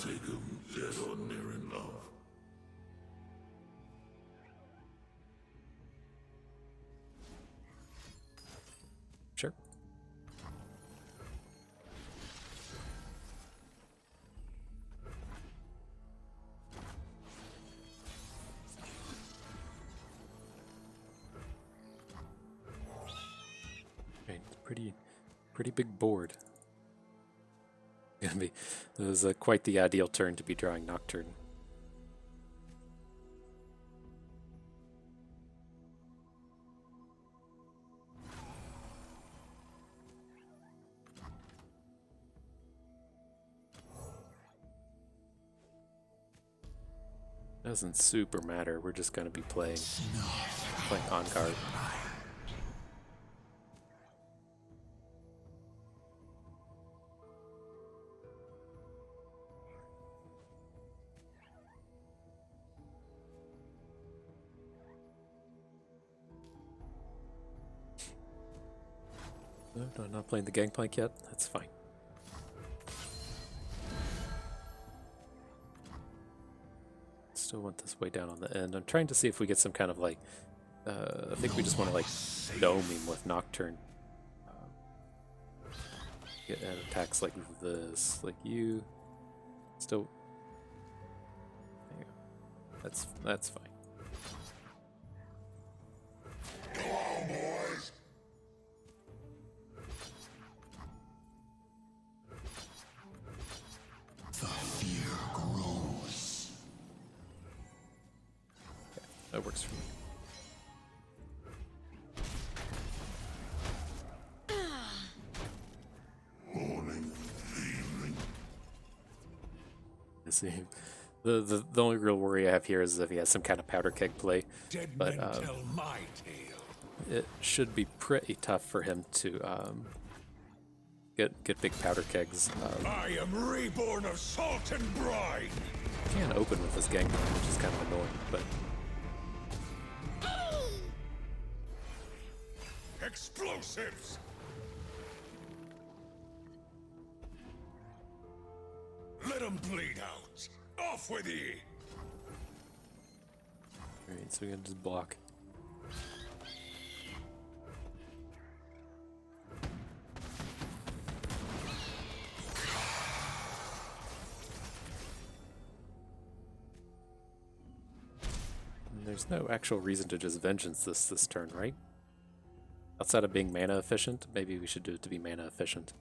[SPEAKER 1] Sure. pretty big board. It was quite the ideal turn to be drawing Nocturne. Doesn't super matter. We're just going to be playing on guard. No, I'm not playing the Gangplank yet. That's fine. Still want this way down on the end. I'm trying to see if we get some kind of like, I think we just want to like dome him with Nocturne. Get attacks like this, like you. Still, there you go. That's fine.
[SPEAKER 4] Come on, boys.
[SPEAKER 2] The fear grows.
[SPEAKER 1] That works for me.
[SPEAKER 4] Morning, evening.
[SPEAKER 1] See, the only real worry I have here is if he has some kind of powder keg play,
[SPEAKER 2] Dead
[SPEAKER 1] but
[SPEAKER 2] men tell my tale.
[SPEAKER 1] it should be pretty tough for him to get big powder kegs.
[SPEAKER 2] I am reborn of salt and brine.
[SPEAKER 1] Can't open with this Gangplank, which is kind of annoying, but
[SPEAKER 2] Explosives. Let them bleed out. Off with ye.
[SPEAKER 1] alright, so we gotta just block. And there's no actual reason to just vengeance this turn, right? Outside of being mana efficient, maybe we should do it to be mana efficient.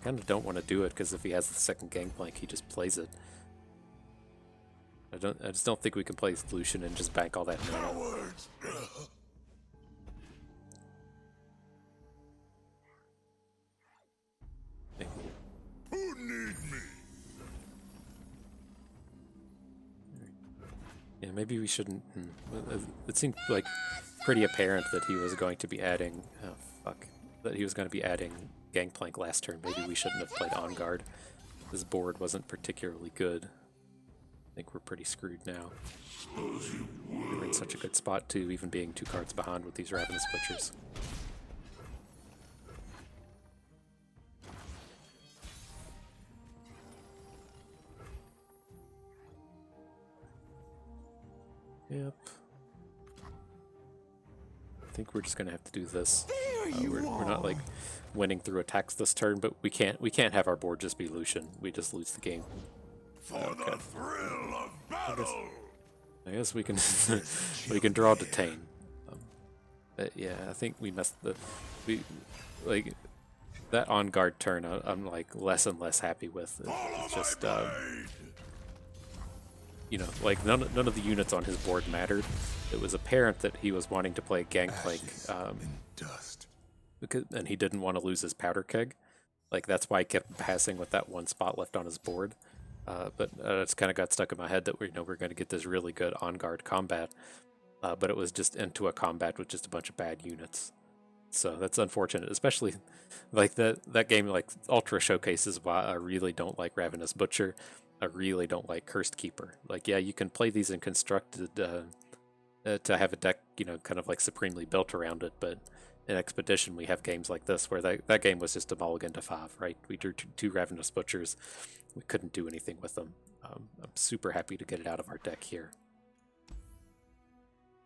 [SPEAKER 1] Kind of don't want to do it because if he has the second Gangplank, he just plays it. I just don't think we can play Lucian and just bank all that mana.
[SPEAKER 2] Cowards. Who need me?
[SPEAKER 1] Yeah, maybe we shouldn't. It seemed like pretty apparent that he was going to be adding. Oh fuck! That he was going to be adding Gangplank last turn. Maybe we shouldn't have played on guard. This board wasn't particularly good. I think we're pretty screwed now. We're in such a good spot too, even being 2 cards behind with these Ravenous Butchers. Yep. I think we're just gonna have to do this. We're not like winning through attacks this turn, but we can't have our board just be Lucian. We just lose the game.
[SPEAKER 2] For the thrill of battle.
[SPEAKER 1] I guess we can we can draw Detain. But yeah, I think we messed we like that on guard turn. I'm like less and less happy with. It's just you know, like none of the units on his board mattered. It was apparent that he was wanting to play Gangplank,
[SPEAKER 2] Dust.
[SPEAKER 1] and he didn't want to lose his powder keg. Like that's why I kept passing with that one spot left on his board. But it's kind of got stuck in my head that we're going to get this really good on guard combat, but it was just into a combat with just a bunch of bad units. So that's unfortunate, especially like that game like Ultra showcases why I really don't like Ravenous Butcher. I really don't like Cursed Keeper. Like, yeah, you can play these in constructed to have a deck, you know, kind of like supremely built around it, but in Expedition we have games like this where that game was just a mulligan to 5, right? We drew 2 Ravenous Butchers. We couldn't do anything with them. I'm super happy to get it out of our deck here.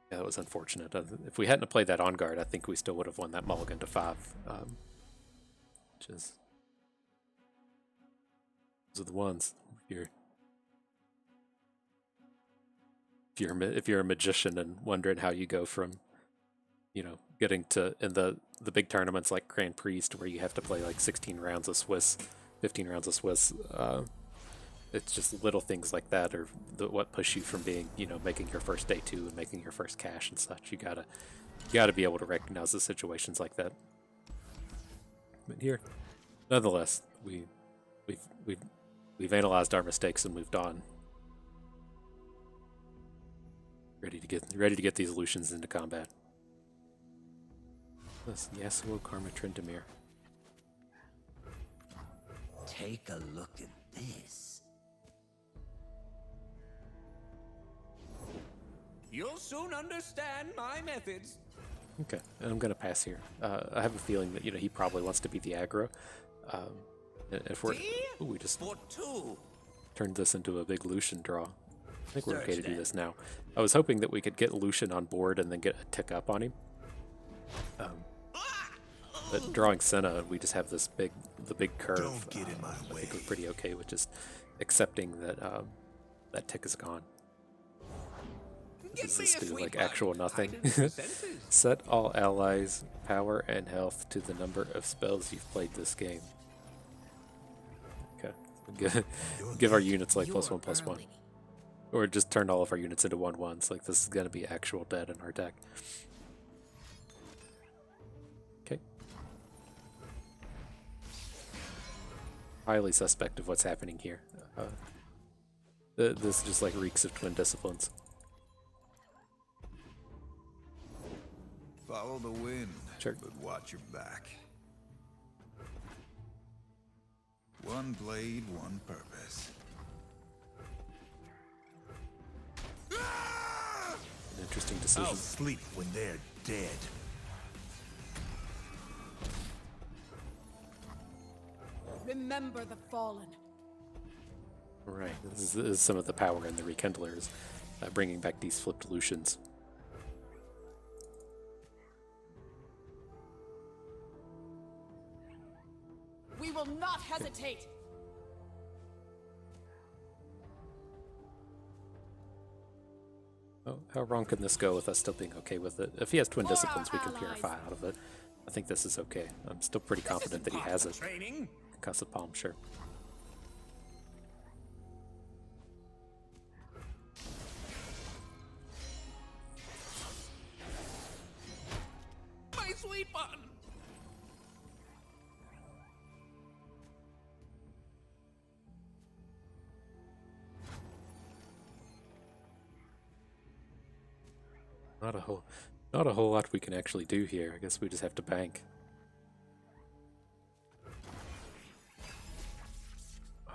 [SPEAKER 1] Yeah, that was unfortunate. If we hadn't played that on guard, I think we still would have won that mulligan to 5. Which is... Those are the ones. If you're a magician and wondering how you go from, you know, getting to in the big tournaments like Grand Prix where you have to play like 16 rounds of Swiss, 15 rounds of Swiss. It's just little things like that are what push you from being, you know, making your first day 2 and making your first cash and such. You gotta be able to recognize the situations like that. But here, nonetheless, we've analyzed our mistakes and moved on. Ready to get these Lucians into combat. This Yasuo, Karma, Tryndamere.
[SPEAKER 6] Take a look at this. You'll soon understand my methods.
[SPEAKER 1] Okay, and I'm gonna pass here. I have a feeling that, you know, he probably wants to be the aggro. If we're, ooh, we just
[SPEAKER 6] For 2.
[SPEAKER 1] turned this into a big Lucian draw. I think we're okay to do this now. I was hoping that we could get Lucian on board and then get a tick up on him. But drawing Senna, we just have this big curve.
[SPEAKER 2] Don't get in my
[SPEAKER 1] I think
[SPEAKER 2] way.
[SPEAKER 1] we're pretty okay with just accepting that that tick is gone. What does this do? Like actual nothing. Set all allies' power and health to the number of spells you've played this game. Okay. Give our units like +1/+1. Or just turn all of our units into 1/1s. Like this is gonna be actual dead in our deck. Okay. Highly suspect of what's happening here. This just like reeks of twin disciplines.
[SPEAKER 2] Follow the wind,
[SPEAKER 1] Sure.
[SPEAKER 2] but watch your back. One blade, one purpose.
[SPEAKER 1] An interesting
[SPEAKER 2] I'll
[SPEAKER 1] decision.
[SPEAKER 2] sleep when they're dead.
[SPEAKER 7] Remember the fallen.
[SPEAKER 1] Right. This is some of the power in the Rekindlers, bringing back these flipped Lucians.
[SPEAKER 7] We will not hesitate.
[SPEAKER 1] Oh, how wrong can this go with us still being okay with it? If he has twin
[SPEAKER 7] For our
[SPEAKER 1] disciplines, we can
[SPEAKER 7] allies.
[SPEAKER 1] purify out of it. I think this is okay. I'm still pretty confident that he has it.
[SPEAKER 6] Training.
[SPEAKER 1] Concussive Palm, sure.
[SPEAKER 6] My sweet button.
[SPEAKER 1] Not a whole lot we can actually do here. I guess we just have to bank.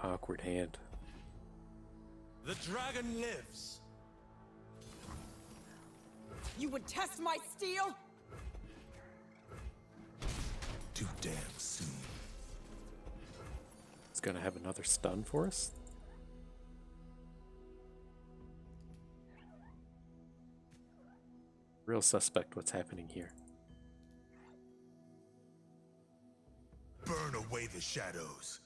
[SPEAKER 1] Awkward hand.
[SPEAKER 2] The dragon lives.
[SPEAKER 7] You would test my steel?
[SPEAKER 2] Too damn soon.
[SPEAKER 1] It's gonna have another stun for us. Real suspect what's happening here.
[SPEAKER 2] Burn away the shadows.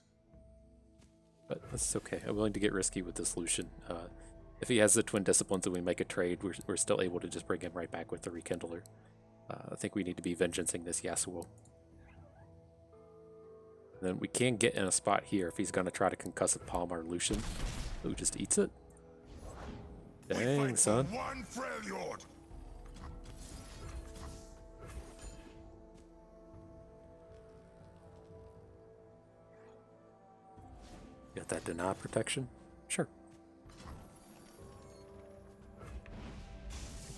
[SPEAKER 1] But that's okay. I'm willing to get risky with this Lucian. If he has the twin disciplines and we make a trade, we're still able to just bring him right back with the Rekindler. I think we need to be vengeancing this Yasuo. And then we can get in a spot here if he's going to try to concussive palm our Lucian. Who just eats it? Dang, son.
[SPEAKER 4] One Freljord.
[SPEAKER 1] Got that deny protection? Sure.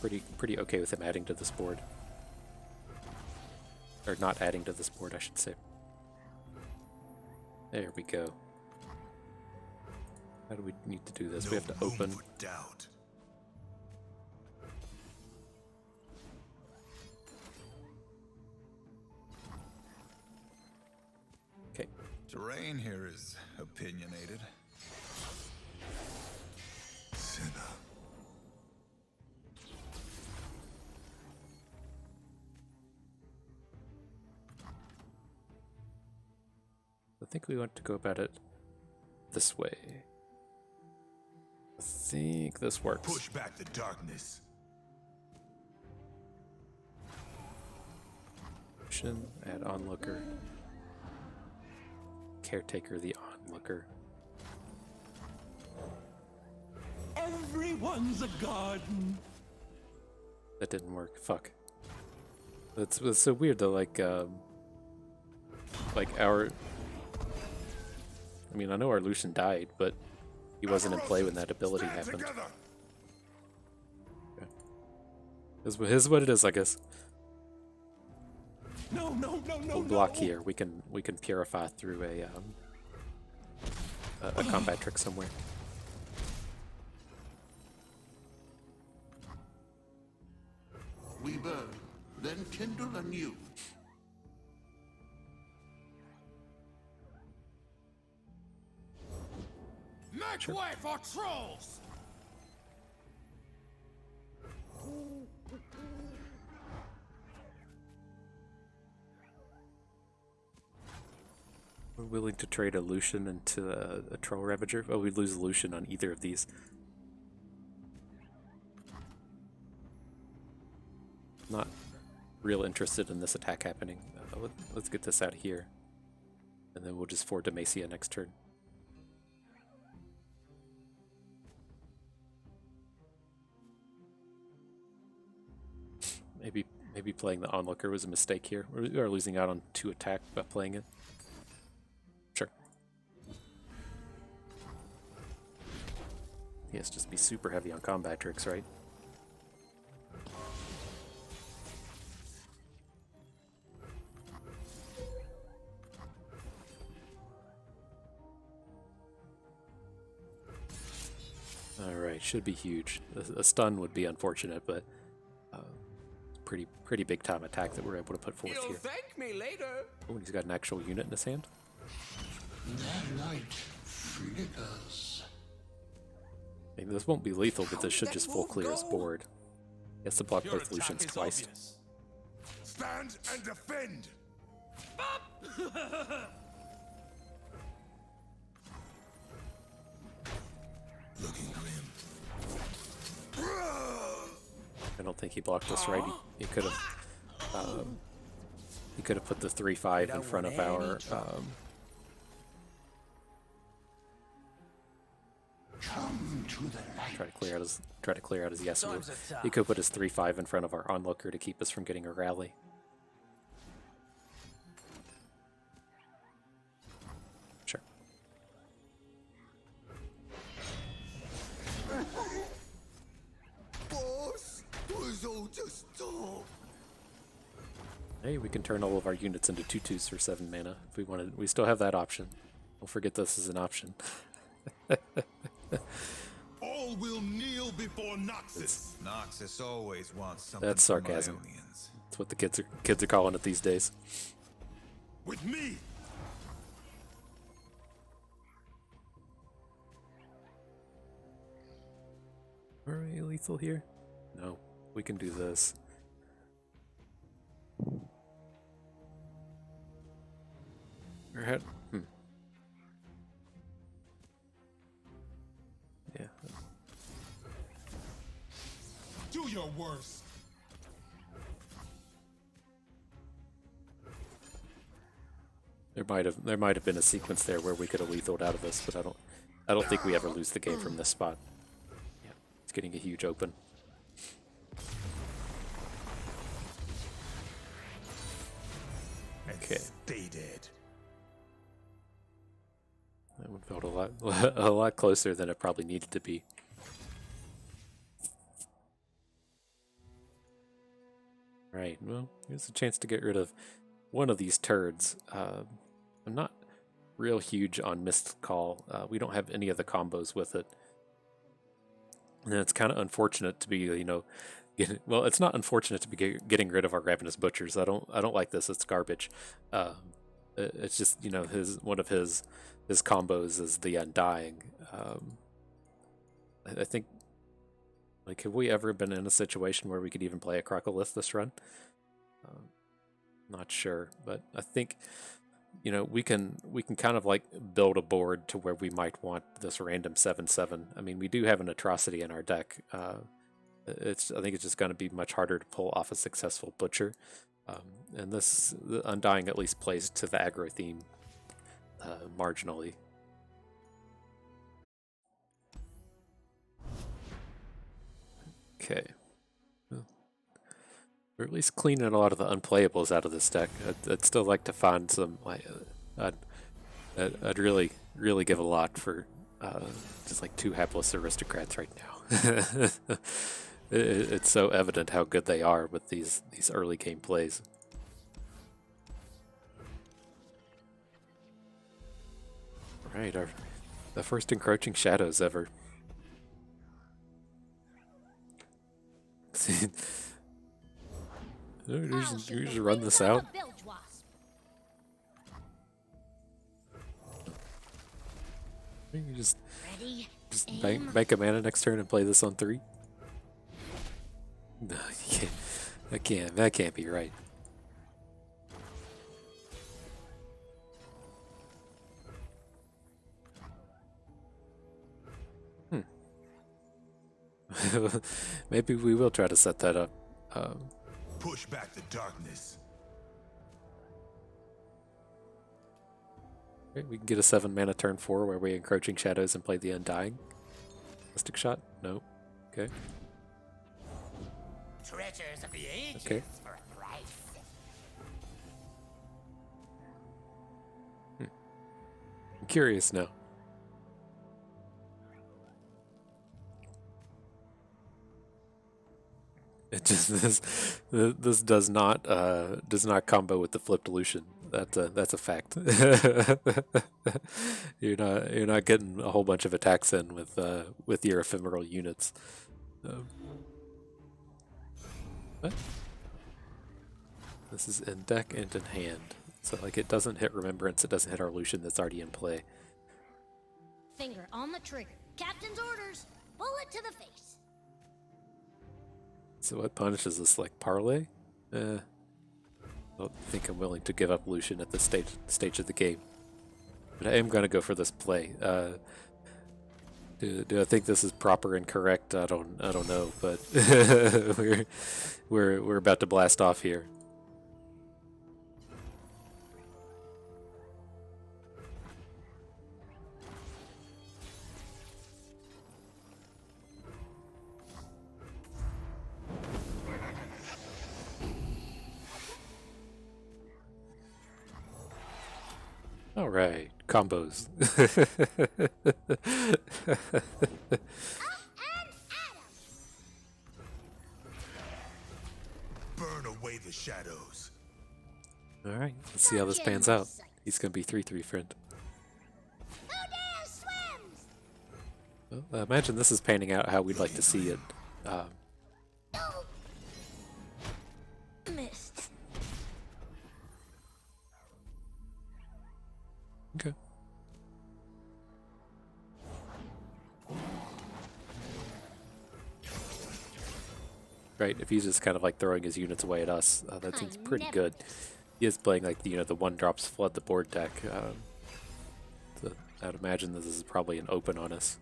[SPEAKER 1] Pretty okay with him adding to this board. Or not adding to this board, I should say. There we go. How do we need to do this? We have to
[SPEAKER 2] room
[SPEAKER 1] open.
[SPEAKER 2] for doubt.
[SPEAKER 1] Okay.
[SPEAKER 2] Terrain here is opinionated. Sinner.
[SPEAKER 1] I think we want to go about it this way. I think this works.
[SPEAKER 2] Push back the darkness.
[SPEAKER 1] Lucian, add Onlooker. Caretaker the Onlooker.
[SPEAKER 6] Everyone's a garden.
[SPEAKER 1] That didn't work. Fuck. That's so weird though. Like our. I mean, I know our Lucian died, but he wasn't in play when that ability happened. Okay. Here's what it is, I guess.
[SPEAKER 6] No, no, no, no,
[SPEAKER 1] We'll block here. We can purify through a combat trick somewhere.
[SPEAKER 4] We burn, then kindle anew.
[SPEAKER 2] Make way for trolls!
[SPEAKER 1] We're willing to trade a Lucian into a Troll Ravager. Oh, we lose Lucian on either of these. Not real interested in this attack happening. Let's get this out of here. And then we'll just forward Demacia next turn. Maybe playing the Onlooker was a mistake here. We are losing out on 2 attack by playing it. Sure. He has to just be super heavy on combat tricks, right? Alright, should be huge. A stun would be unfortunate, but pretty big time attack that we're able to put forth
[SPEAKER 6] You'll
[SPEAKER 1] here.
[SPEAKER 6] thank me later.
[SPEAKER 1] Oh, and he's got an actual unit in his hand.
[SPEAKER 4] Their light flickers.
[SPEAKER 1] I mean, this won't be lethal, but this should just full clear his board. He has to block both Lucians twice.
[SPEAKER 2] Stand and defend! Looking grim.
[SPEAKER 1] I don't think he blocked us right. He could have. He could have put the 3/5 in front of our.
[SPEAKER 4] Come to the light.
[SPEAKER 1] Try to clear out his Yasuo. He could put his 3/5 in front of our Onlooker to keep us from getting a rally. Sure.
[SPEAKER 4] Boss, was all just talk.
[SPEAKER 1] Hey, we can turn all of our units into 2/2s for 7 mana if we wanted. We still have that option. Don't forget this is an option.
[SPEAKER 2] All will kneel before Noxus.
[SPEAKER 8] Noxus always wants something.
[SPEAKER 1] That's
[SPEAKER 8] from
[SPEAKER 1] sarcasm.
[SPEAKER 8] Ionians.
[SPEAKER 1] That's what the kids are calling it these days.
[SPEAKER 2] With me!
[SPEAKER 1] Are we lethal here? No, we can do this. Or how? Yeah.
[SPEAKER 2] Do your worst!
[SPEAKER 1] There might have been a sequence there where we could have lethaled out of this, but I don't think we ever lose the game from this spot. Yeah, it's getting a huge open. Okay.
[SPEAKER 2] Stay dead.
[SPEAKER 1] That one felt a lot closer than it probably needed to be. Right, well, here's a chance to get rid of one of these turds. I'm not real huge on Mist Call. We don't have any of the combos with it. And it's kind of unfortunate to be, you know, well, it's not unfortunate to be getting rid of our Ravenous Butchers. I don't like this. It's garbage. It's just, you know, one of his combos is the Undying. I think, like, have we ever been in a situation where we could even play a Crocolith this run? Not sure, but I think, you know, we can kind of like build a board to where we might want this random 7/7. I mean, we do have an Atrocity in our deck. I think it's just going to be much harder to pull off a successful Butcher. And this the Undying at least plays to the aggro theme marginally. Okay. Well, we're at least cleaning a lot of the unplayables out of this deck. I'd still like to find some. I'd really give a lot for just like 2 hapless aristocrats right now. It's so evident how good they are with these early game plays. Right, the first encroaching shadows ever. You just run this out. You just make a mana next turn and play this on 3. No, you can't. That can't be right. Maybe we will try to set that up.
[SPEAKER 2] Push back the darkness.
[SPEAKER 1] Okay, we can get a 7 mana turn 4 where we encroaching shadows and play the Undying. Mystic Shot? No. Okay.
[SPEAKER 9] Treasures of the ages
[SPEAKER 1] Okay.
[SPEAKER 9] for a price.
[SPEAKER 1] I'm curious now. It just this does not combo with the flipped Lucian. That's a fact. You're not getting a whole bunch of attacks in with your ephemeral units. What? This is in deck and in hand. So like it doesn't hit Remembrance, it doesn't hit our Lucian that's already in play.
[SPEAKER 3] Finger on the trigger. Captain's orders. Bullet to the face.
[SPEAKER 1] So what punishes this, like parlay? I don't think I'm willing to give up Lucian at this stage of the game. But I am gonna go for this play. Do I think this is proper and correct? I don't know, but we're about to blast off here. All right, combos.
[SPEAKER 2] Burn away the shadows.
[SPEAKER 1] All right, let's see how this pans out. He's gonna be 3/3 friend.
[SPEAKER 3] Who dares swims?
[SPEAKER 1] Well, imagine this is panning out how we'd like to see it.
[SPEAKER 3] Missed.
[SPEAKER 1] Okay. Right, if he's just kind of like throwing his units away at us, that seems pretty good. He is playing like the 1-drops flood the board deck. So I'd imagine this is probably an open on us.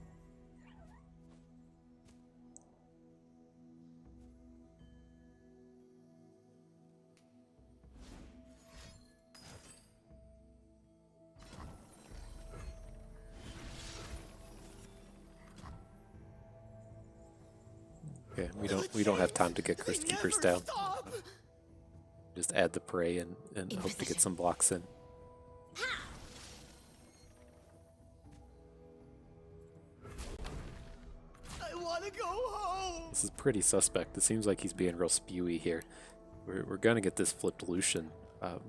[SPEAKER 1] Okay, we don't have time to get Curse Keepers down. Just add the prey and hope to get some blocks in.
[SPEAKER 7] I want to go home.
[SPEAKER 1] This is pretty suspect. It seems like he's being real spewy here. We're gonna get this flipped Lucian.
[SPEAKER 7] Damn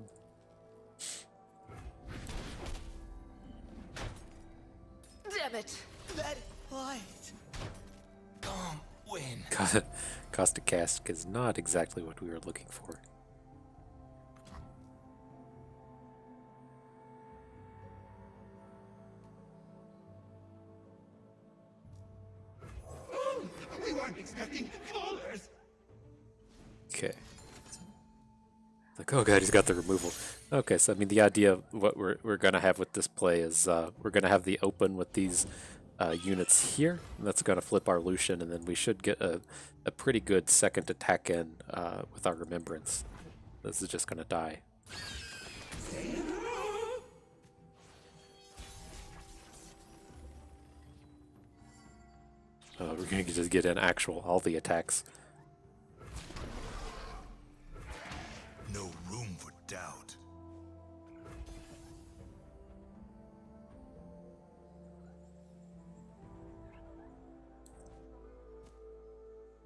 [SPEAKER 7] it. That light.
[SPEAKER 6] Don't win.
[SPEAKER 1] Caustic Cask is not exactly what we were looking for.
[SPEAKER 4] We weren't expecting callers.
[SPEAKER 1] Okay. Like, oh god, he's got the removal. Okay, so I mean the idea of what we're gonna have with this play is we're gonna have the open with these units here, and that's gonna flip our Lucian, and then we should get a pretty good second attack in with our Remembrance. This is just gonna die. We're gonna just get in all the attacks.
[SPEAKER 2] No room for doubt.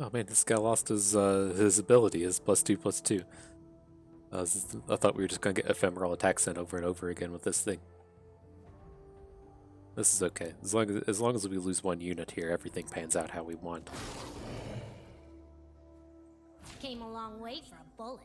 [SPEAKER 1] Oh man, this guy lost his ability, his +2/+2. I thought we were just gonna get ephemeral attacks in over and over again with this thing. This is okay. As long as we lose one unit here, everything pans out how we want.
[SPEAKER 3] Came a long way for a bullet.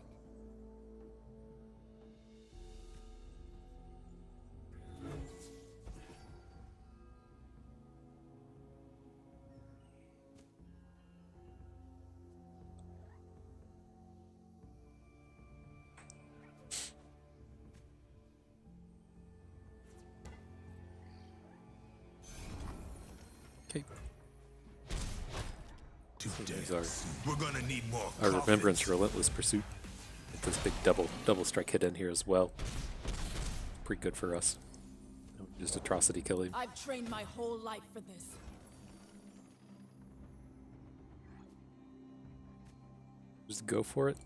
[SPEAKER 1] Okay. These are
[SPEAKER 2] We're gonna need more
[SPEAKER 1] our
[SPEAKER 2] confidence.
[SPEAKER 1] Remembrance Relentless Pursuit. Get this big double strike hit in here as well. Pretty good for us. Just atrocity killing.
[SPEAKER 5] I've trained my whole life for this.
[SPEAKER 1] Just go for it.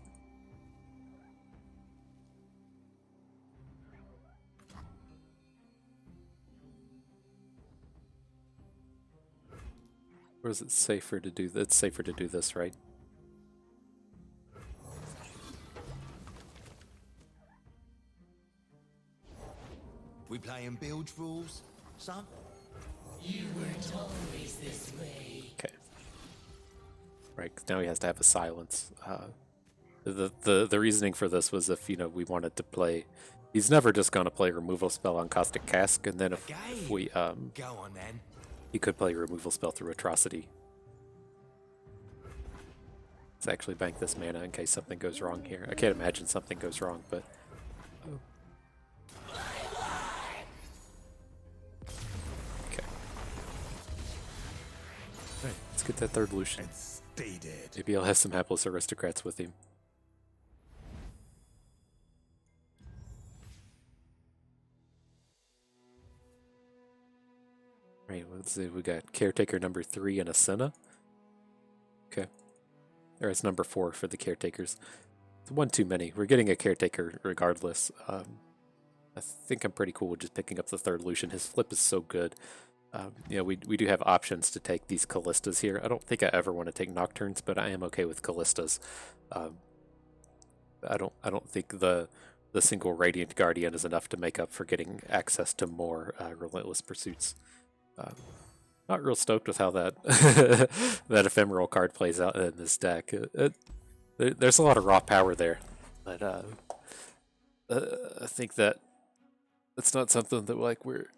[SPEAKER 1] Or is it safer to do? It's safer to do this, right?
[SPEAKER 6] We playing bilge rules, son?
[SPEAKER 9] You weren't always this way.
[SPEAKER 1] Okay. Right. 'Cause now he has to have a silence. The reasoning for this was if we wanted to play. He's never just gonna play removal spell on Caustic Cask, and then if we
[SPEAKER 6] Go on then.
[SPEAKER 1] he could play removal spell through Atrocity. Let's actually bank this mana in case something goes wrong here. I can't imagine something goes wrong, but. Okay. Alright, let's get that third Lucian.
[SPEAKER 2] Stay dead.
[SPEAKER 1] Maybe I'll have some hapless aristocrats with him. Right, let's see. We got Caretaker number 3 and a Senna. Okay. Or it's number 4 for the Caretakers. It's one too many. We're getting a Caretaker regardless. I think I'm pretty cool with just picking up the third Lucian. His flip is so good. We do have options to take these Callistas here. I don't think I ever want to take Nocturnes, but I am okay with Callistas. I don't think the single Radiant Guardian is enough to make up for getting access to more Relentless Pursuits. Not real stoked with how that that ephemeral card plays out in this deck. There's a lot of raw power there, but I think that it's not something that we're.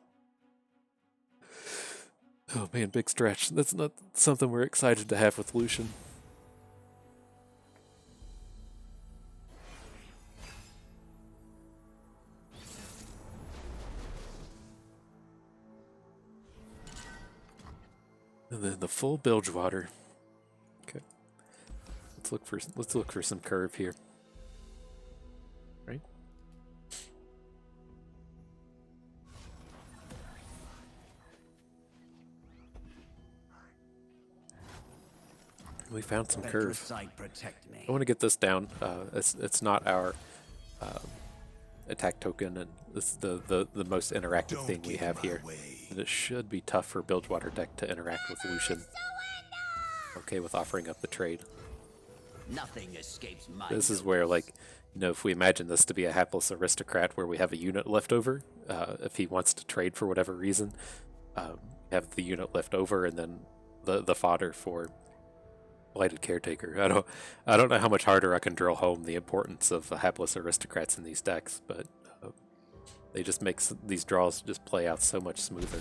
[SPEAKER 1] Oh man, big stretch. That's not something we're excited to have with Lucian. And then the full bilge water. Okay. Let's look for some curve here. Right? We found some curve. I want to get this down. It's not our attack token, and it's the most interactive thing we have here. And it should be tough for Bilgewater deck to interact with Lucian. Okay with offering up the trade.
[SPEAKER 9] Nothing escapes my
[SPEAKER 1] This is where, if we imagine this to be a hapless aristocrat where we have a unit left over, if he wants to trade for whatever reason, have the unit left over and then the fodder for Blighted Caretaker. I don't know how much harder I can drill home the importance of hapless aristocrats in these decks, but they just make these draws just play out so much smoother.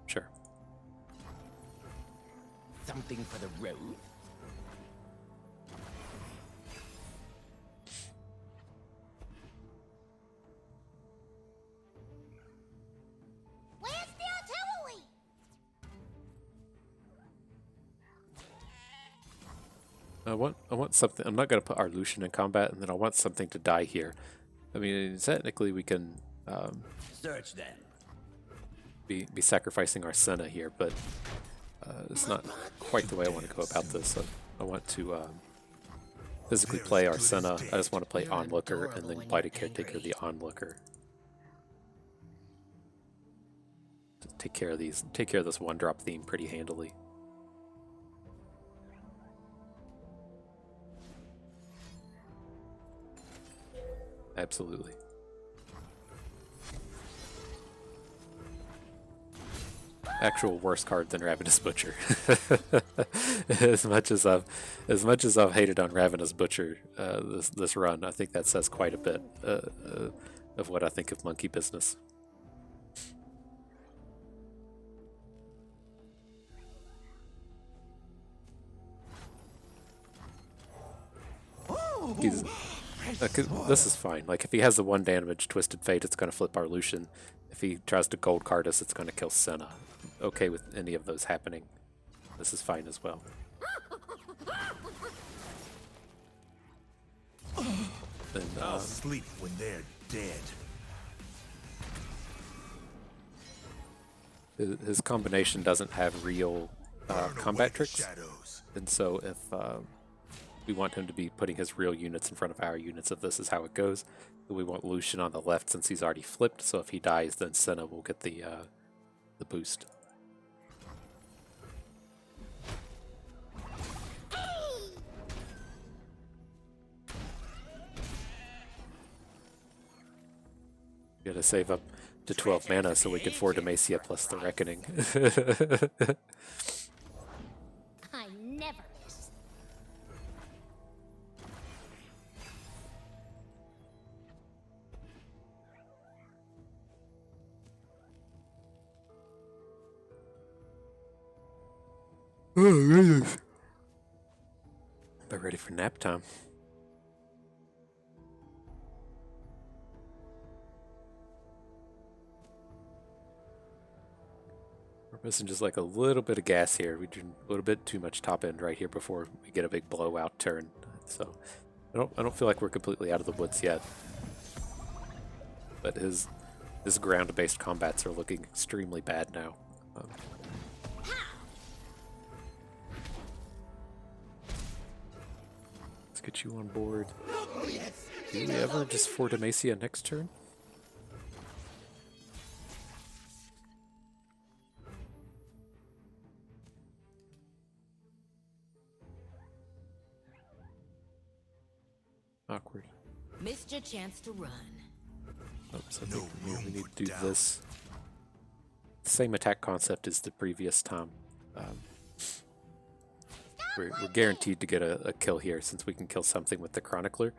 [SPEAKER 1] Sure.
[SPEAKER 9] something for the road.
[SPEAKER 3] Where's the artillery?
[SPEAKER 1] I want something. I'm not gonna put our Lucian in combat, and then I want something to die here. I mean, technically we can
[SPEAKER 7] Search them.
[SPEAKER 1] be sacrificing our Senna here, but it's not quite the way I want to go about this. I want to physically play our Senna. I just want to play Onlooker and then Blighted Caretaker the Onlooker. To take care of this 1-drop theme pretty handily. Absolutely. Actual worse card than Ravenous Butcher. as much as I've hated on Ravenous Butcher this run, I think that says quite a bit of what I think of Monkey Business. This is fine. Like, if he has the 1 damage Twisted Fate, it's going to flip our Lucian. If he tries to gold card us, it's going to kill Senna. Okay with any of those happening. This is fine as well. Then,
[SPEAKER 2] I'll sleep when they're dead.
[SPEAKER 1] his combination doesn't have real combat tricks.
[SPEAKER 2] Shadows.
[SPEAKER 1] And so if we want him to be putting his real units in front of our units, if this is how it goes, we want Lucian on the left since he's already flipped, so if he dies, then Senna will get the boost. Gotta save up to 12 mana so we can 4 Demacia plus the Reckoning.
[SPEAKER 3] I never miss.
[SPEAKER 1] But ready for nap time. We're missing just like a little bit of gas here. We do a little bit too much top end right here before we get a big blowout turn. So I don't feel like we're completely out of the woods yet. But his ground-based combats are looking extremely bad now. Let's get you on board. Do we ever just 4 Demacia next turn? Awkward.
[SPEAKER 9] Missed your chance to run.
[SPEAKER 1] Oops, I think we need to do this. Same attack concept as the previous time. We're guaranteed to get a kill here since we can kill something with the Chronicler.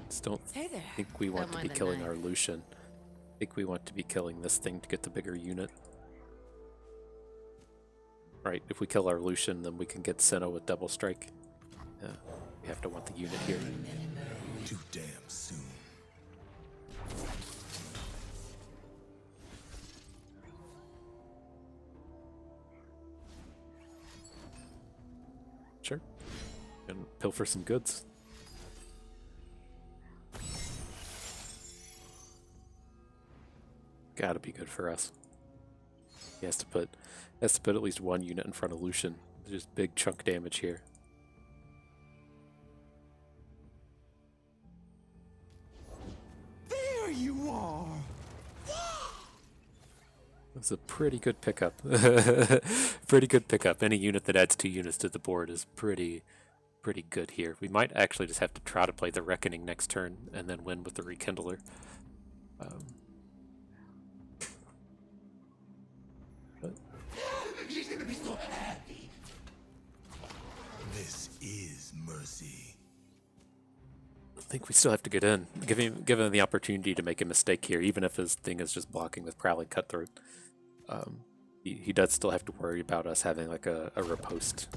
[SPEAKER 1] Just don't think we want to be killing our Lucian. I think we want to be killing this thing to get the bigger unit. Right, if we kill our Lucian, then we can get Senna with double strike. Yeah, we have to want the unit here.
[SPEAKER 2] Too damn soon.
[SPEAKER 1] Sure. And pilfer some goods. Gotta be good for us. He has to put at least 1 unit in front of Lucian. There's just big chunk damage here.
[SPEAKER 7] There you are.
[SPEAKER 1] That's a pretty good pickup. Pretty good pickup. Any unit that adds 2 units to the board is pretty good here. We might actually just have to try to play the Reckoning next turn and then win with the Rekindler.
[SPEAKER 4] She's gonna be so happy.
[SPEAKER 2] This is mercy.
[SPEAKER 1] I think we still have to get in. Give him the opportunity to make a mistake here, even if his thing is just blocking with Prowling Cutthroat. He does still have to worry about us having like a riposte.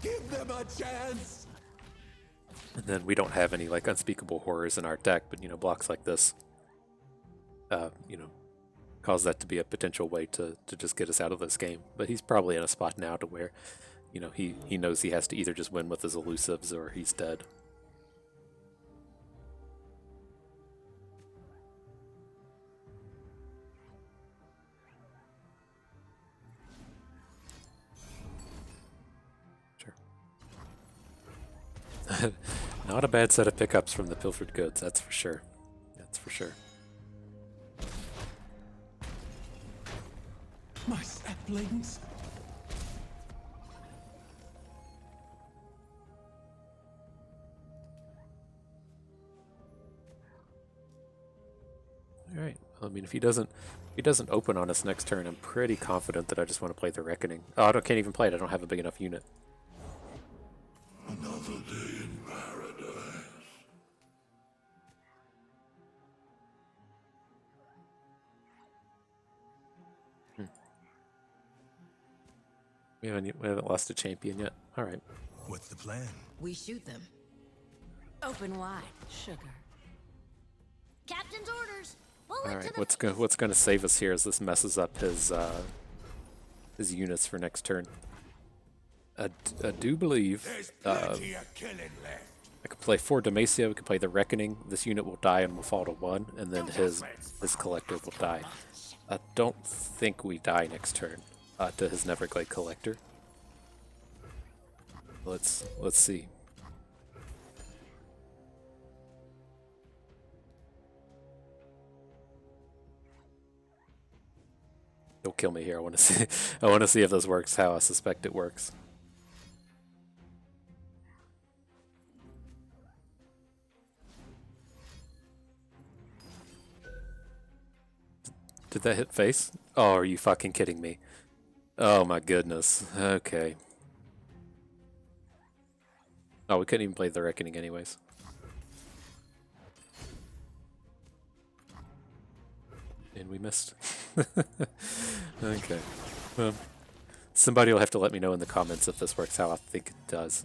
[SPEAKER 7] Give them a chance.
[SPEAKER 1] And then we don't have any like unspeakable horrors in our deck, but you know, blocks like this, you know, cause that to be a potential way to just get us out of this game. But he's probably in a spot now to where, you know, he knows he has to either just win with his elusives or he's dead. Not a bad set of pickups from the Pilfered Goods, that's for sure. That's for sure.
[SPEAKER 6] My saplings.
[SPEAKER 1] All right. I mean, if he doesn't open on us next turn, I'm pretty confident that I just want to play the Reckoning. Oh, I can't even play it. I don't have a big enough unit.
[SPEAKER 2] Another day in paradise.
[SPEAKER 1] We haven't lost a champion yet. All right.
[SPEAKER 8] What's the plan?
[SPEAKER 5] We shoot them. Open wide, sugar.
[SPEAKER 3] Captain's orders.
[SPEAKER 1] All
[SPEAKER 3] Bullet
[SPEAKER 1] right.
[SPEAKER 3] to the
[SPEAKER 1] What's going to save us here is this messes up his units for next turn. I do believe
[SPEAKER 2] There's plenty of killing left.
[SPEAKER 1] I could play 4 Demacia, we could play the Reckoning, this unit will die and will fall to 1, and then his Collector will die. I don't think we die next turn to his Neverglade Collector. Let's see. Don't kill me here. I want to see. I want to see if this works. How I suspect it works. Did that hit face? Oh, are you fucking kidding me? Oh my goodness. Okay. Oh, we couldn't even play the Reckoning anyways. And we missed. Okay. Well, somebody will have to let me know in the comments if this works how I think it does.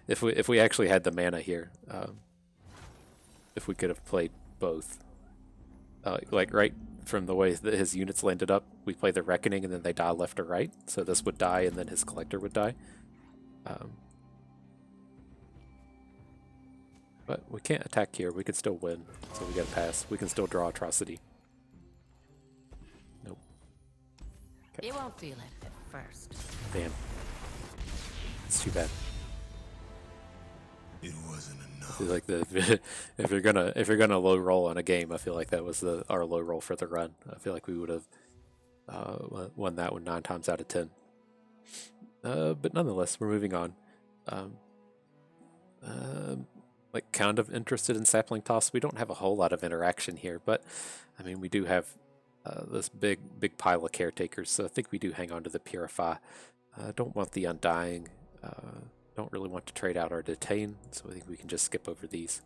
[SPEAKER 1] If we actually had the mana here, if we could have played both. Like right from the way that his units landed up, we play the Reckoning and then they die left or right. So this would die and then his Collector would die. But we can't attack here. We can still win. So we gotta pass. We can still draw Atrocity. Nope.
[SPEAKER 5] You won't feel it at first.
[SPEAKER 1] Damn. It's too bad.
[SPEAKER 2] It wasn't
[SPEAKER 1] I
[SPEAKER 2] enough.
[SPEAKER 1] feel like if you're gonna low roll on a game, I feel like that was our low roll for the run. I feel like we would have won that one 9 times out of 10. But nonetheless, we're moving on. Like kind of interested in Sapling Toss. We don't have a whole lot of interaction here, but I mean we do have this big pile of caretakers, so I think we do hang on to the Purify. Don't want the Undying. Don't really want to trade out our Detain, so I think we can just skip over these.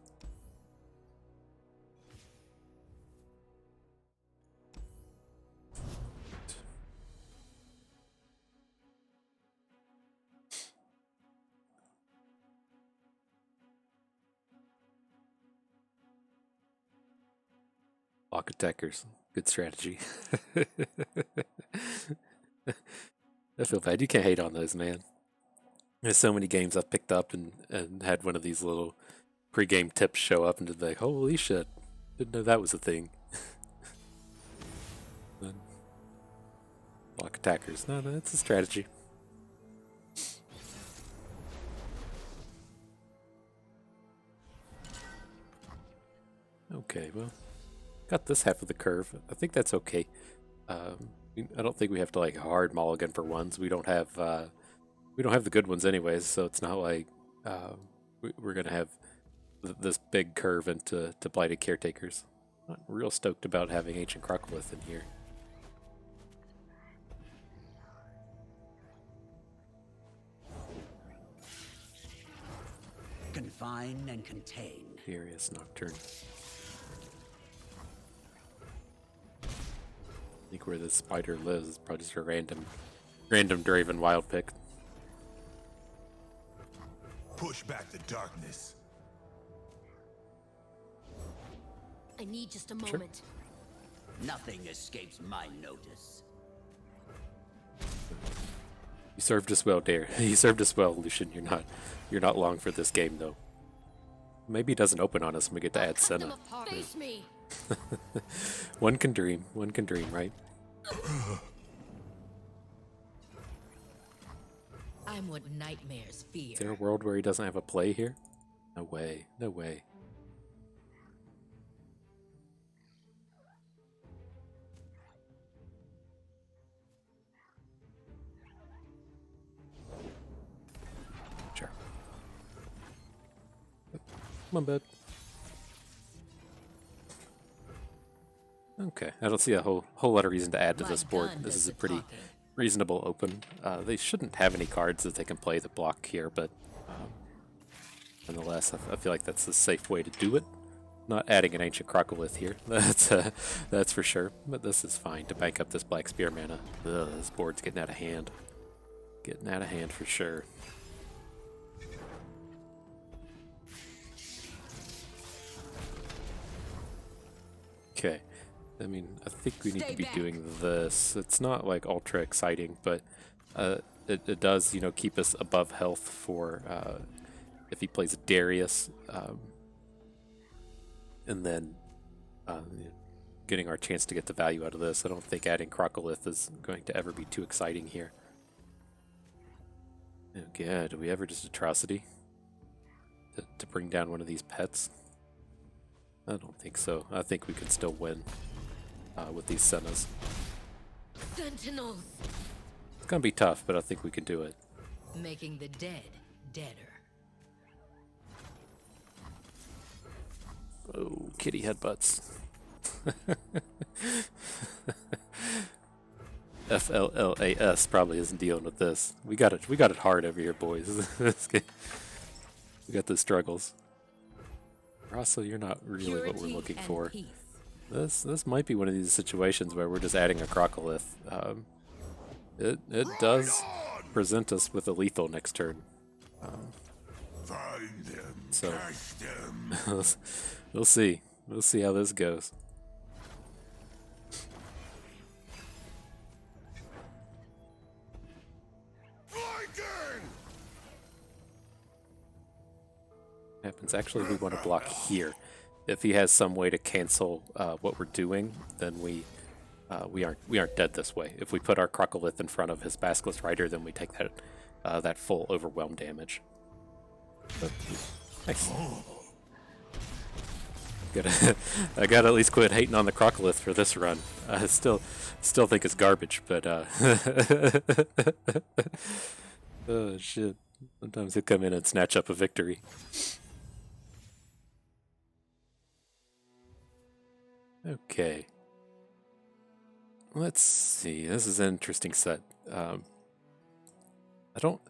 [SPEAKER 1] Block attackers, good strategy. I feel bad. You can't hate on those, man. There's so many games I've picked up and had one of these little pre-game tips show up and just be like, holy shit, didn't know that was a thing. Block attackers. No, it's a strategy. Okay, well, got this half of the curve. I think that's okay. I don't think we have to like hard mulligan for ones. We don't have the good ones anyways, so it's not like we're gonna have this big curve into Blighted Caretakers. Not real stoked about having Ancient Crocklith in here.
[SPEAKER 7] Confine and contain.
[SPEAKER 1] Furious Nocturne. I think where the spider lives is probably just a random Draven wild pick.
[SPEAKER 2] Push back the darkness.
[SPEAKER 3] I need just a
[SPEAKER 1] Sure.
[SPEAKER 3] moment.
[SPEAKER 7] Nothing escapes my notice.
[SPEAKER 1] You served us well, Dare. You served us well, Lucian. You're not long for this game, though. Maybe it doesn't open on us and we get to add
[SPEAKER 3] Cut them
[SPEAKER 1] Senna.
[SPEAKER 3] apart. Face me.
[SPEAKER 1] One can dream, right?
[SPEAKER 9] I'm what nightmares fear.
[SPEAKER 1] Is there a world where he doesn't have a play here? No way, no way. Sure. Come on, bud. Okay, I don't see a whole lot of reason to add to
[SPEAKER 9] My
[SPEAKER 1] this board.
[SPEAKER 9] gun
[SPEAKER 1] This
[SPEAKER 9] does
[SPEAKER 1] is a
[SPEAKER 9] the
[SPEAKER 1] pretty
[SPEAKER 9] talking.
[SPEAKER 1] reasonable open. They shouldn't have any cards that they can play that block here, but nonetheless, I feel like that's the safe way to do it. Not adding an Ancient Crocolith here, that's for sure. But this is fine to bank up this Black Spear mana. Ugh, this board's getting out of hand. Getting out of hand for sure. Okay. I mean, I think we need to be doing this. It's not like ultra exciting, but it does, you know, keep us above health for if he plays Darius, and then getting our chance to get the value out of this. I don't think adding Crocolith is going to ever be too exciting here. Oh god, do we ever just Atrocity to bring down one of these pets? I don't think so. I think we can still win with these Sennas.
[SPEAKER 3] Sentinels.
[SPEAKER 1] It's gonna be tough, but I think we can do it.
[SPEAKER 9] Making the dead deader.
[SPEAKER 1] Oh, kitty headbutts. FLLAS probably isn't dealing with this. We got it hard over here, boys. We got the struggles. Rasa, you're not really what we're
[SPEAKER 9] Purity
[SPEAKER 1] looking
[SPEAKER 9] and
[SPEAKER 1] for.
[SPEAKER 9] peace.
[SPEAKER 1] This might be one of these situations where we're just adding a Crocolith. It does present us with a lethal next turn.
[SPEAKER 2] Find them,
[SPEAKER 1] So
[SPEAKER 2] catch them.
[SPEAKER 1] we'll see. We'll see how this goes.
[SPEAKER 2] Flanking!
[SPEAKER 1] Happens. Actually, we want to block here. If he has some way to cancel what we're doing, then we aren't dead this way. If we put our Crocolith in front of his Basilisk Rider, then we take that full overwhelm damage. But, nice. I gotta at least quit hating on the Crocolith for this run. I still think it's garbage, but oh shit. Sometimes he'll come in and snatch up a victory. Okay. Let's see. This is an interesting set. I don't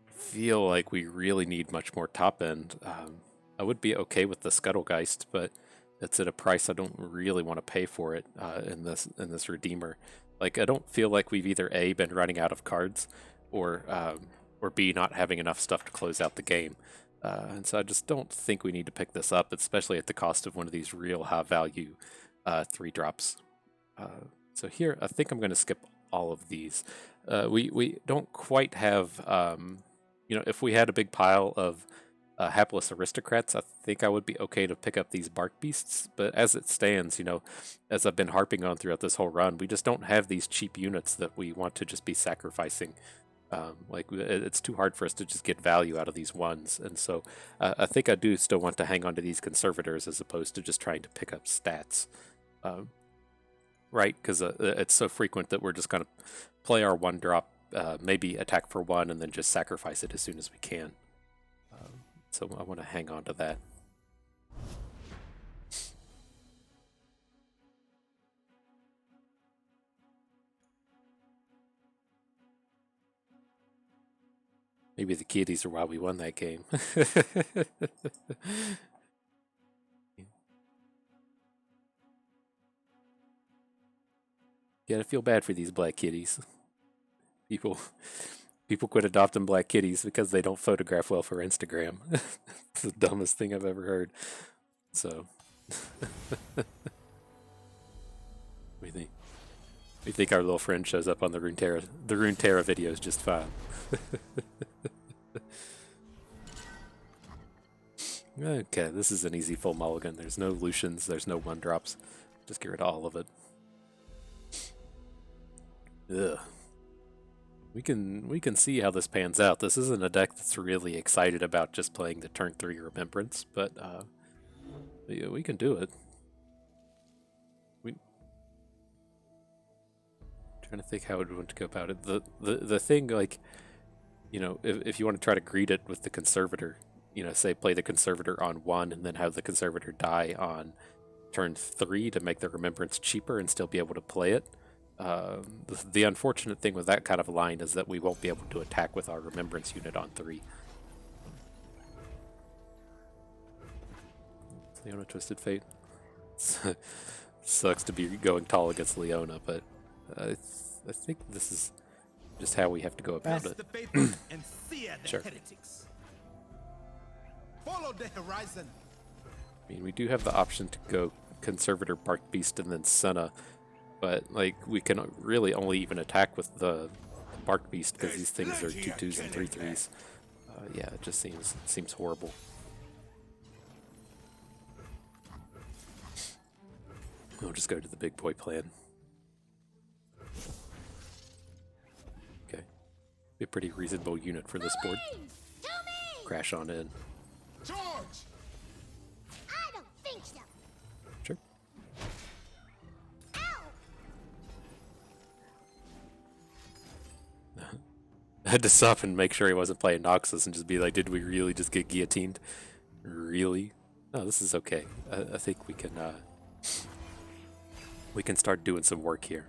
[SPEAKER 1] feel like we really need much more top end. I would be okay with the Scuttlegeist, but it's at a price I don't really want to pay for it in this Redeemer. Like, I don't feel like we've either A, been running out of cards, or B, not having enough stuff to close out the game. And so I just don't think we need to pick this up, especially at the cost of one of these real high value 3-drops. So here, I think I'm going to skip all of these. We don't quite have, if we had a big pile of hapless aristocrats, I think I would be okay to pick up these bark beasts. But as it stands, as I've been harping on throughout this whole run, we just don't have these cheap units that we want to just be sacrificing. It's too hard for us to just get value out of these ones. And so I think I do still want to hang on to these conservators as opposed to just trying to pick up stats. Right, because it's so frequent that we're just going to play our 1-drop, maybe attack for 1, and then just sacrifice it as soon as we can. So I want to hang on to that. Maybe the kitties are why we won that game. Yeah, I feel bad for these black kitties. People quit adopting black kitties because they don't photograph well for Instagram. It's the dumbest thing I've ever heard. So, We think our little friend shows up on the Runeterra videos just fine. Okay, this is an easy full mulligan. There's no Lucians, there's no 1-drops. Just get rid of all of it. Ugh. We can see how this pans out. This isn't a deck that's really excited about just playing the turn 3 Remembrance, but yeah, we can do it. Trying to think how we'd want to go about it. The thing, like, you know, if you want to try to greet it with the Conservator, you know, say play the Conservator on 1 and then have the Conservator die on turn 3 to make the Remembrance cheaper and still be able to play it. The unfortunate thing with that kind of line is that we won't be able to attack with our Remembrance unit on 3. Leona Twisted Fate. Sucks to be going tall against Leona, but I think this is just how we have to go about it.
[SPEAKER 4] and fear the
[SPEAKER 1] Sure.
[SPEAKER 4] heretics. Follow the horizon.
[SPEAKER 1] I mean, we do have the option to go Conservator, Bark Beast, and then Senna, but like we can really only even attack with the Bark Beast because these things are 2/2s and 3/3s. Yeah, it just seems horrible. We'll just go to the big boy plan. Okay, be a pretty reasonable unit for this board.
[SPEAKER 3] Marines, to me!
[SPEAKER 1] Crash on in.
[SPEAKER 2] Charge!
[SPEAKER 3] I don't think so.
[SPEAKER 1] Sure.
[SPEAKER 3] Ow!
[SPEAKER 1] I had to stop and make sure he wasn't playing Noxus and just be like, did we really just get guillotined? Really? No, this is okay. I think we can start doing some work here.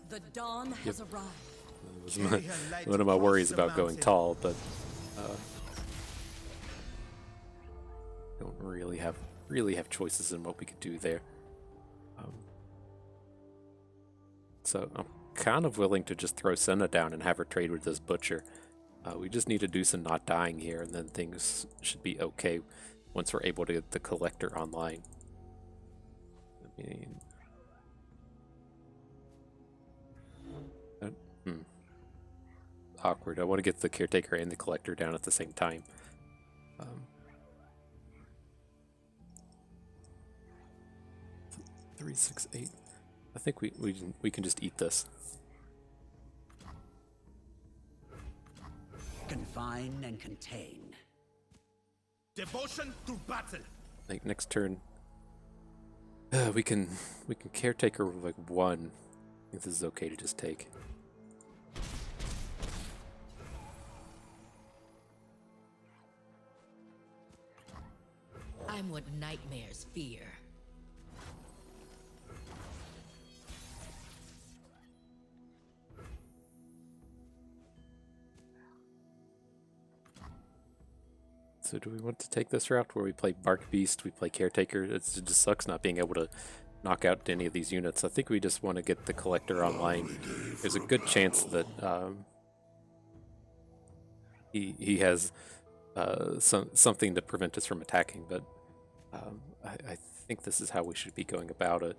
[SPEAKER 5] The dawn has arrived.
[SPEAKER 1] That was one of my worries about going tall, but don't really have choices in what we could do there. So I'm kind of willing to just throw Senna down and have her trade with this Butcher. We just need to do some not dying here, and then things should be okay once we're able to get the Collector online. I mean... awkward. I want to get the Caretaker and the Collector down at the same time. 3, 6, 8. I think we can just eat this.
[SPEAKER 7] Confine and contain.
[SPEAKER 4] Devotion to battle.
[SPEAKER 1] Like next turn, we can Caretaker with like 1. I think this is okay to just take.
[SPEAKER 9] I'm what nightmares fear.
[SPEAKER 1] So do we want to take this route where we play Bark Beast, we play Caretaker? It just sucks not being able to knock out any of these units. I think we just want to get the Collector online. There's a good chance that he has something to prevent us from attacking, but I think this is how we should be going about it.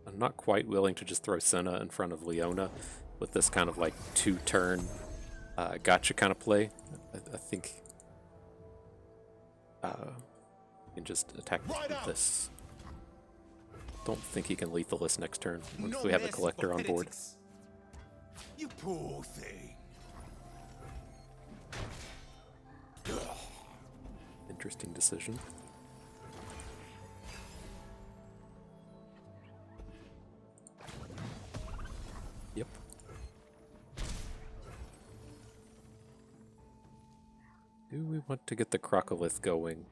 [SPEAKER 1] I'm not quite willing to just throw Senna in front of Leona with this kind of like 2-turn gotcha kind of play. I think we can just attack with this. Don't think he can lethal us next turn once we have a Collector on board.
[SPEAKER 4] You poor thing.
[SPEAKER 1] Interesting decision. Yep. Do we want to get the Crocolith going?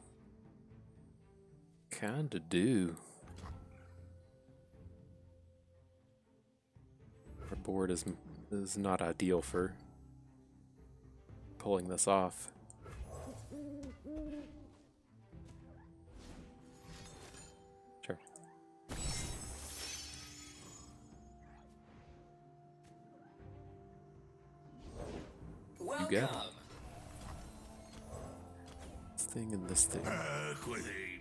[SPEAKER 1] Kinda do. Our board is not ideal for pulling this off. Sure. You got it. thing and this thing.
[SPEAKER 2] Back with Amy.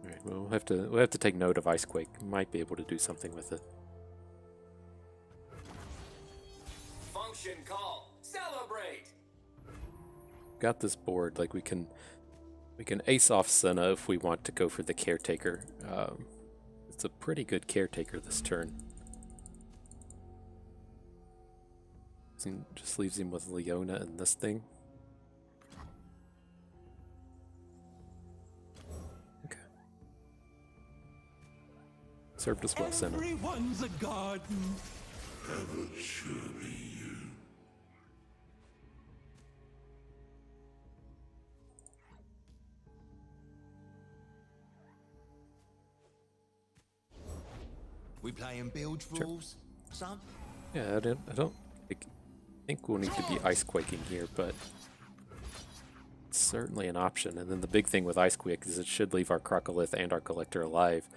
[SPEAKER 1] Alright, well we'll have to take note of Icequake. Might be able to do something with it.
[SPEAKER 10] Function call. Celebrate.
[SPEAKER 1] Got this board, like we can ace off Senna if we want to go for the caretaker. It's a pretty good caretaker this turn. Just leaves him with Leona and this thing. Okay. Served us well, Senna.
[SPEAKER 4] Everyone's a garden.
[SPEAKER 8] We playing bilge rules, son?
[SPEAKER 1] Yeah, I don't think we'll need to be ice quaking here, but it's certainly an option. And then the big thing with ice quake is it should leave our Crocolith and our Collector alive.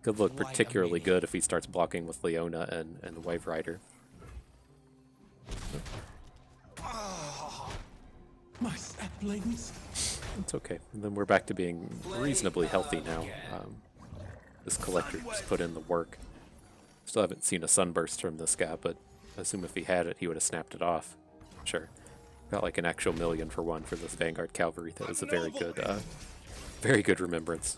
[SPEAKER 1] Could look particularly good if he starts blocking with Leona and the Wave Rider.
[SPEAKER 4] My saplings.
[SPEAKER 1] It's okay. And then we're back to being reasonably healthy now. This Collector just put in the work. Still haven't seen a sunburst from this guy, but I assume if he had it, he would have snapped it off. Sure. Got like an actual million for one for this Vanguard Cavalry. That was a very good remembrance.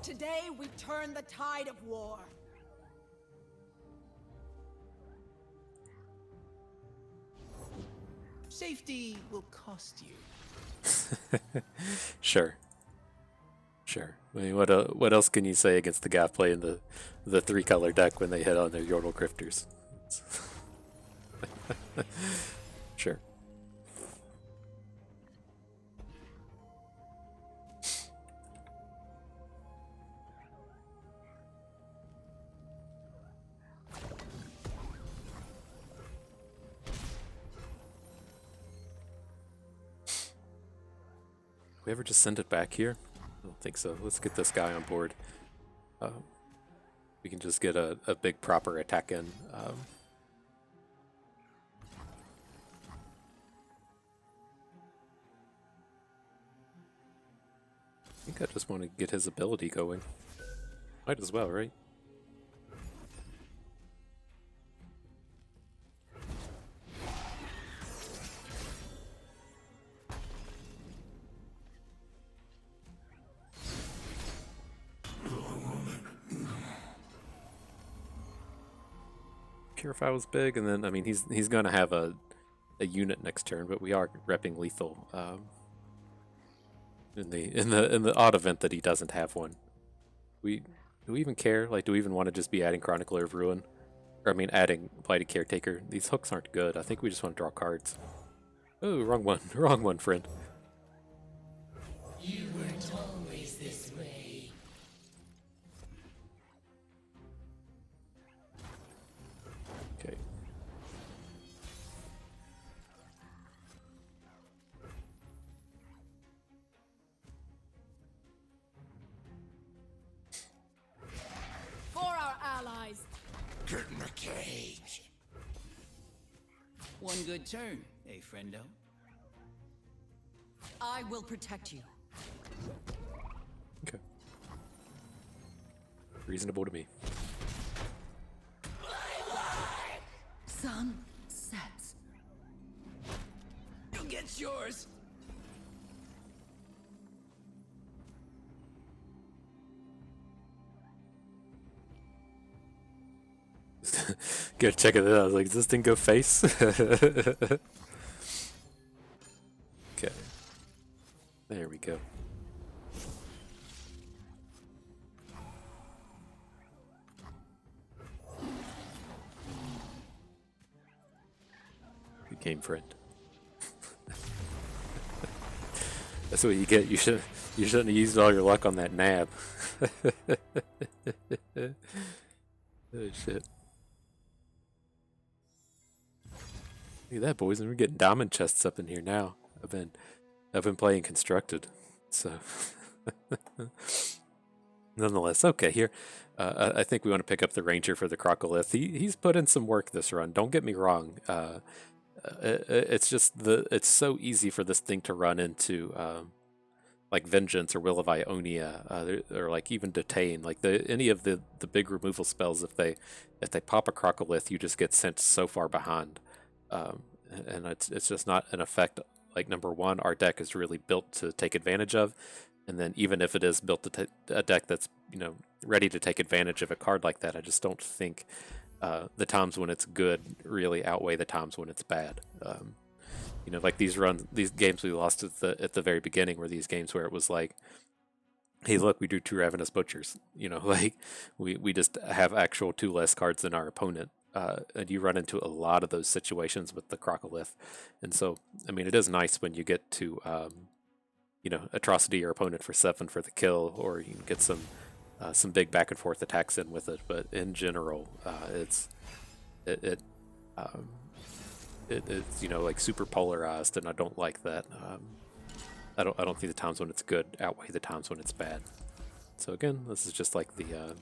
[SPEAKER 5] Today we turn the tide of war. Safety will cost you.
[SPEAKER 1] Sure. Sure. I mean, what else can you say against the guy playing the 3-color deck when they hit on their Yordle Grifters? Sure. We ever just send it back here? I don't think so. Let's get this guy on board. We can just get a big proper attack in. I think I just want to get his ability going. Might as well, right? Purify was big, and then I mean he's gonna have a unit next turn, but we are repping lethal in the odd event that he doesn't have one. Do we even care? Like, do we even want to just be adding Chronicler of Ruin? Or I mean adding Blighted Caretaker? These hooks aren't good. I think we just want to draw cards. Oh, wrong one. Wrong one, friend.
[SPEAKER 9] You weren't always this way.
[SPEAKER 1] Okay.
[SPEAKER 5] For our allies.
[SPEAKER 2] Get in the cage.
[SPEAKER 7] One good turn, eh, friendo?
[SPEAKER 5] I will protect you.
[SPEAKER 1] Okay. Reasonable to me.
[SPEAKER 5] Sun sets.
[SPEAKER 7] You'll get yours.
[SPEAKER 1] Gotta check it out. I was like, does this thing go face? Okay. There we go. Good game, friend. That's what you get. You shouldn't have used all your luck on that nab. Oh shit. Look at that, boys, and we're getting diamond chests up in here now. I've been playing constructed, so Nonetheless, okay, here, I think we want to pick up the Ranger for the Crocolith. He's put in some work this run, don't get me wrong. It's just, it's so easy for this thing to run into, like Vengeance or Will of Ionia, or like even Detain. Like any of the big removal spells, if they pop a Crocolith, you just get sent so far behind. And it's just not an effect. Like, number one, our deck is really built to take advantage of, and then even if it is built to a deck that's, you know, ready to take advantage of a card like that, I just don't think the times when it's good really outweigh the times when it's bad. You know, like these games we lost at the very beginning were these games where it was like, hey, look, we drew 2 Ravenous Butchers. You know, like we just have actual 2 less cards than our opponent. And you run into a lot of those situations with the Crocolith. And so, I mean, it is nice when you get to, you know, atrocity your opponent for 7 for the kill, or you can get some big back and forth attacks in with it. But in general, it's you know, like super polarized, and I don't like that. I don't think the times when it's good outweigh the times when it's bad. So again, this is just like the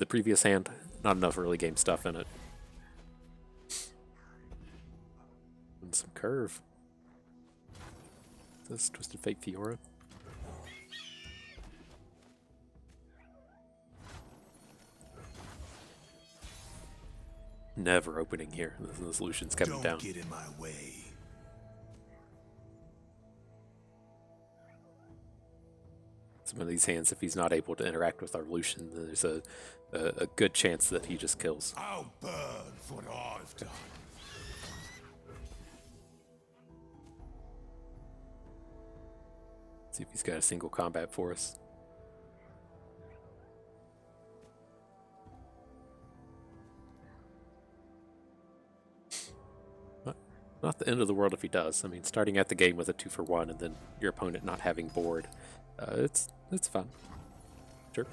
[SPEAKER 1] previous hand. Not enough early game stuff in it. And some curve. This Twisted Fate Fiora. Never opening here. This Lucian's coming down.
[SPEAKER 2] Don't get in my way.
[SPEAKER 1] Some of these hands, if he's not able to interact with our Lucian, there's a good chance that he just kills.
[SPEAKER 2] I'll burn for what I've done.
[SPEAKER 1] See if he's got a single combat for us. Not the end of the world if he does. I mean, starting at the game with a 2-for-1 and then your opponent not having board, it's fun. Sure.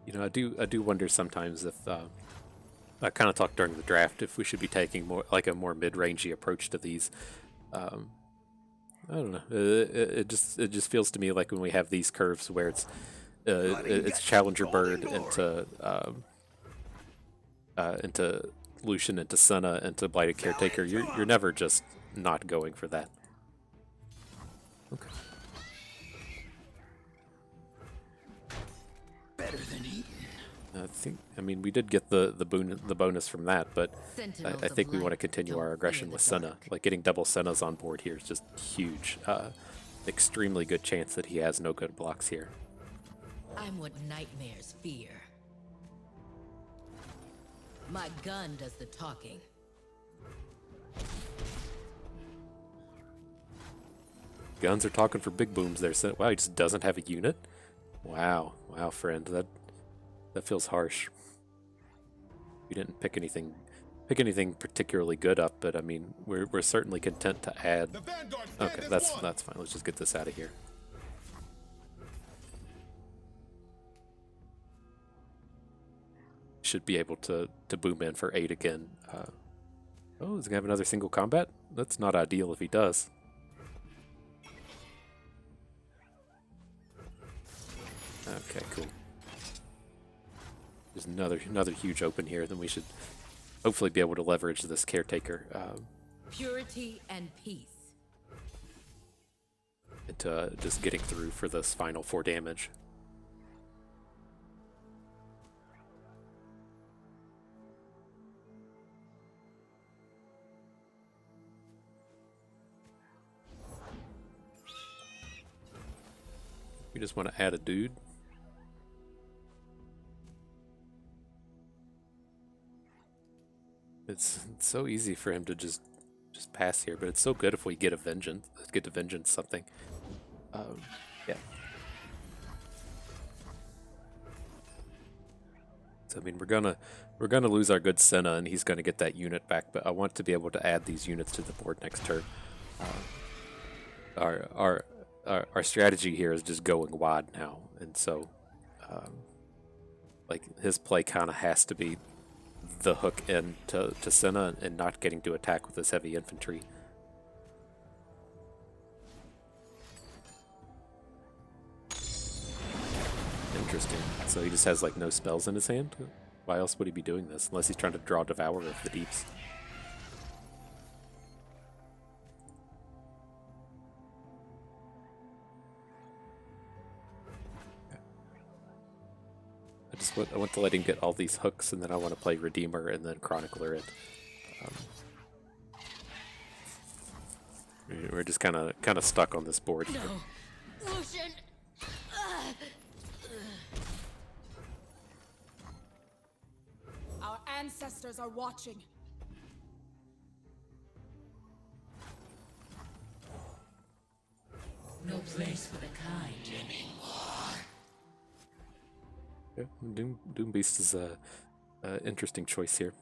[SPEAKER 1] You know, I do wonder sometimes if I kind of talked during the draft if we should be taking more like a more mid-rangey approach to these. I don't know. It just feels to me like when we have these curves where it's Challenger Bird into Lucian, into Senna, into Blighted Caretaker. You're never just not going for that. Okay.
[SPEAKER 7] Better than eating.
[SPEAKER 1] I mean, we did get the bonus from that, but I think we want to continue
[SPEAKER 5] don't
[SPEAKER 1] our aggression
[SPEAKER 5] fear
[SPEAKER 1] with
[SPEAKER 5] the
[SPEAKER 1] Senna.
[SPEAKER 5] dark.
[SPEAKER 1] Like getting double Sennas on board here is just huge. Extremely good chance that he has no good blocks here.
[SPEAKER 5] I'm what nightmares fear. My gun does the talking.
[SPEAKER 1] Guns are talking for big booms there. So, wow, he just doesn't have a unit? Wow, friend, that feels harsh. We didn't pick anything particularly good up, but I mean, we're certainly content to add. Okay, that's fine. Let's just get this out of here. Should be able to boom in for 8 again. Oh, is he gonna have another single combat? That's not ideal if he does. Okay, cool. There's another huge open here. Then we should hopefully be able to leverage this Caretaker
[SPEAKER 5] Purity and peace.
[SPEAKER 1] into just getting through for this final 4 damage. We just want to add a dude. It's so easy for him to just pass here, but it's so good if we get a vengeance. Get to vengeance something. Yeah. So I mean, we're gonna lose our good Senna, and he's gonna get that unit back. But I want to be able to add these units to the board next turn. Our strategy here is just going wide now, and so like his play kind of has to be the hook in to Senna and not getting to attack with his heavy infantry. Interesting. So he just has like no spells in his hand? Why else would he be doing this? Unless he's trying to draw Devourer of the Deeps. I want to let him get all these hooks, and then I want to play Redeemer and then Chronicler it. We're just kind of stuck on this board here.
[SPEAKER 3] No. Lucian!
[SPEAKER 5] Our ancestors are watching.
[SPEAKER 9] No place for the kind anymore.
[SPEAKER 1] Yeah, Doom Beast is a interesting choice here.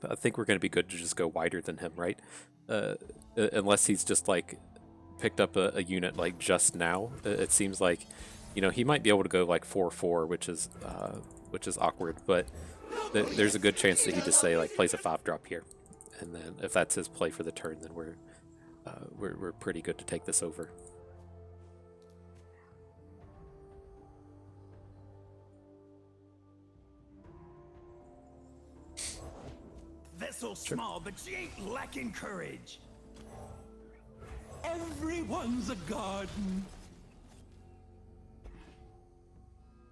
[SPEAKER 1] I think we're going to be good to just go wider than him, right? Unless he's just like picked up a unit like just now. It seems like, you know, he might be able to go like 4/4, which is awkward. But there's a good chance that he just say like plays a 5-drop here, and then if that's his play for the turn, then we're pretty good to take this over.
[SPEAKER 2] Vessel small, but she ain't lacking courage.
[SPEAKER 4] Everyone's a garden.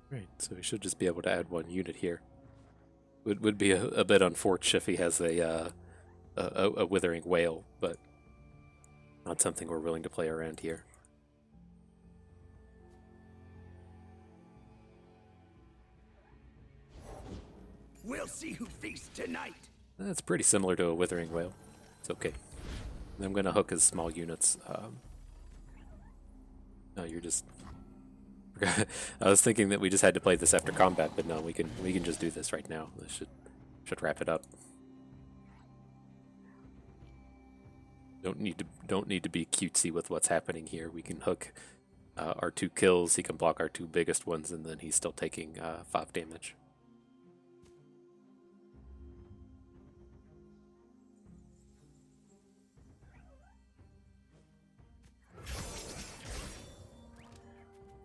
[SPEAKER 1] Right, so we should just be able to add 1 unit here. Would be a bit unfortunate if he has a Withering Whale, but not something we're willing to play around here.
[SPEAKER 2] We'll see who feasts tonight.
[SPEAKER 1] That's pretty similar to a Withering Whale. It's okay. And I'm going to hook his small units. No, you're just... I was thinking that we just had to play this after combat, but no, we can just do this right now. This should wrap it up. Don't need to be cutesy with what's happening here. We can hook our 2 kills. He can block our 2 biggest ones, and then he's still taking 5 damage.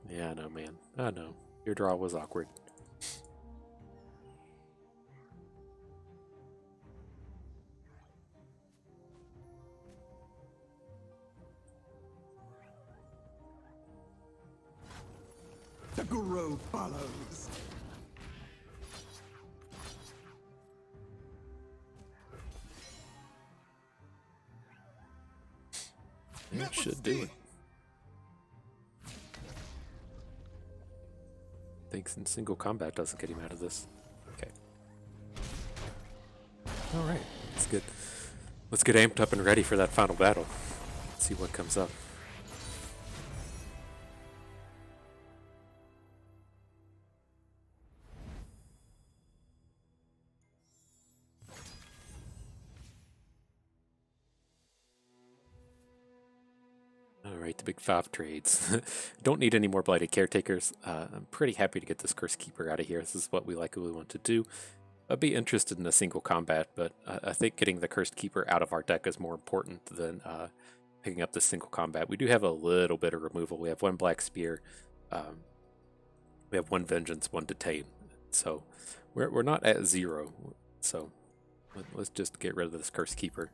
[SPEAKER 1] Yeah, I know, man. I know. Your draw was awkward.
[SPEAKER 4] The grove follows.
[SPEAKER 1] That should do it. Thanks, in single combat doesn't get him out of this. Okay. Alright, that's good. Let's get amped up and ready for that final battle. Let's see what comes up. Alright, the big 5 trades. Don't need any more Blighted Caretakers. I'm pretty happy to get this Curse Keeper out of here. This is what we likely want to do. I'd be interested in a single combat, but I think getting the Cursed Keeper out of our deck is more important than picking up the single combat. We do have a little bit of removal. We have 1 Black Spear. We have 1 Vengeance, 1 Detain. So we're not at 0. So let's just get rid of this Cursed Keeper.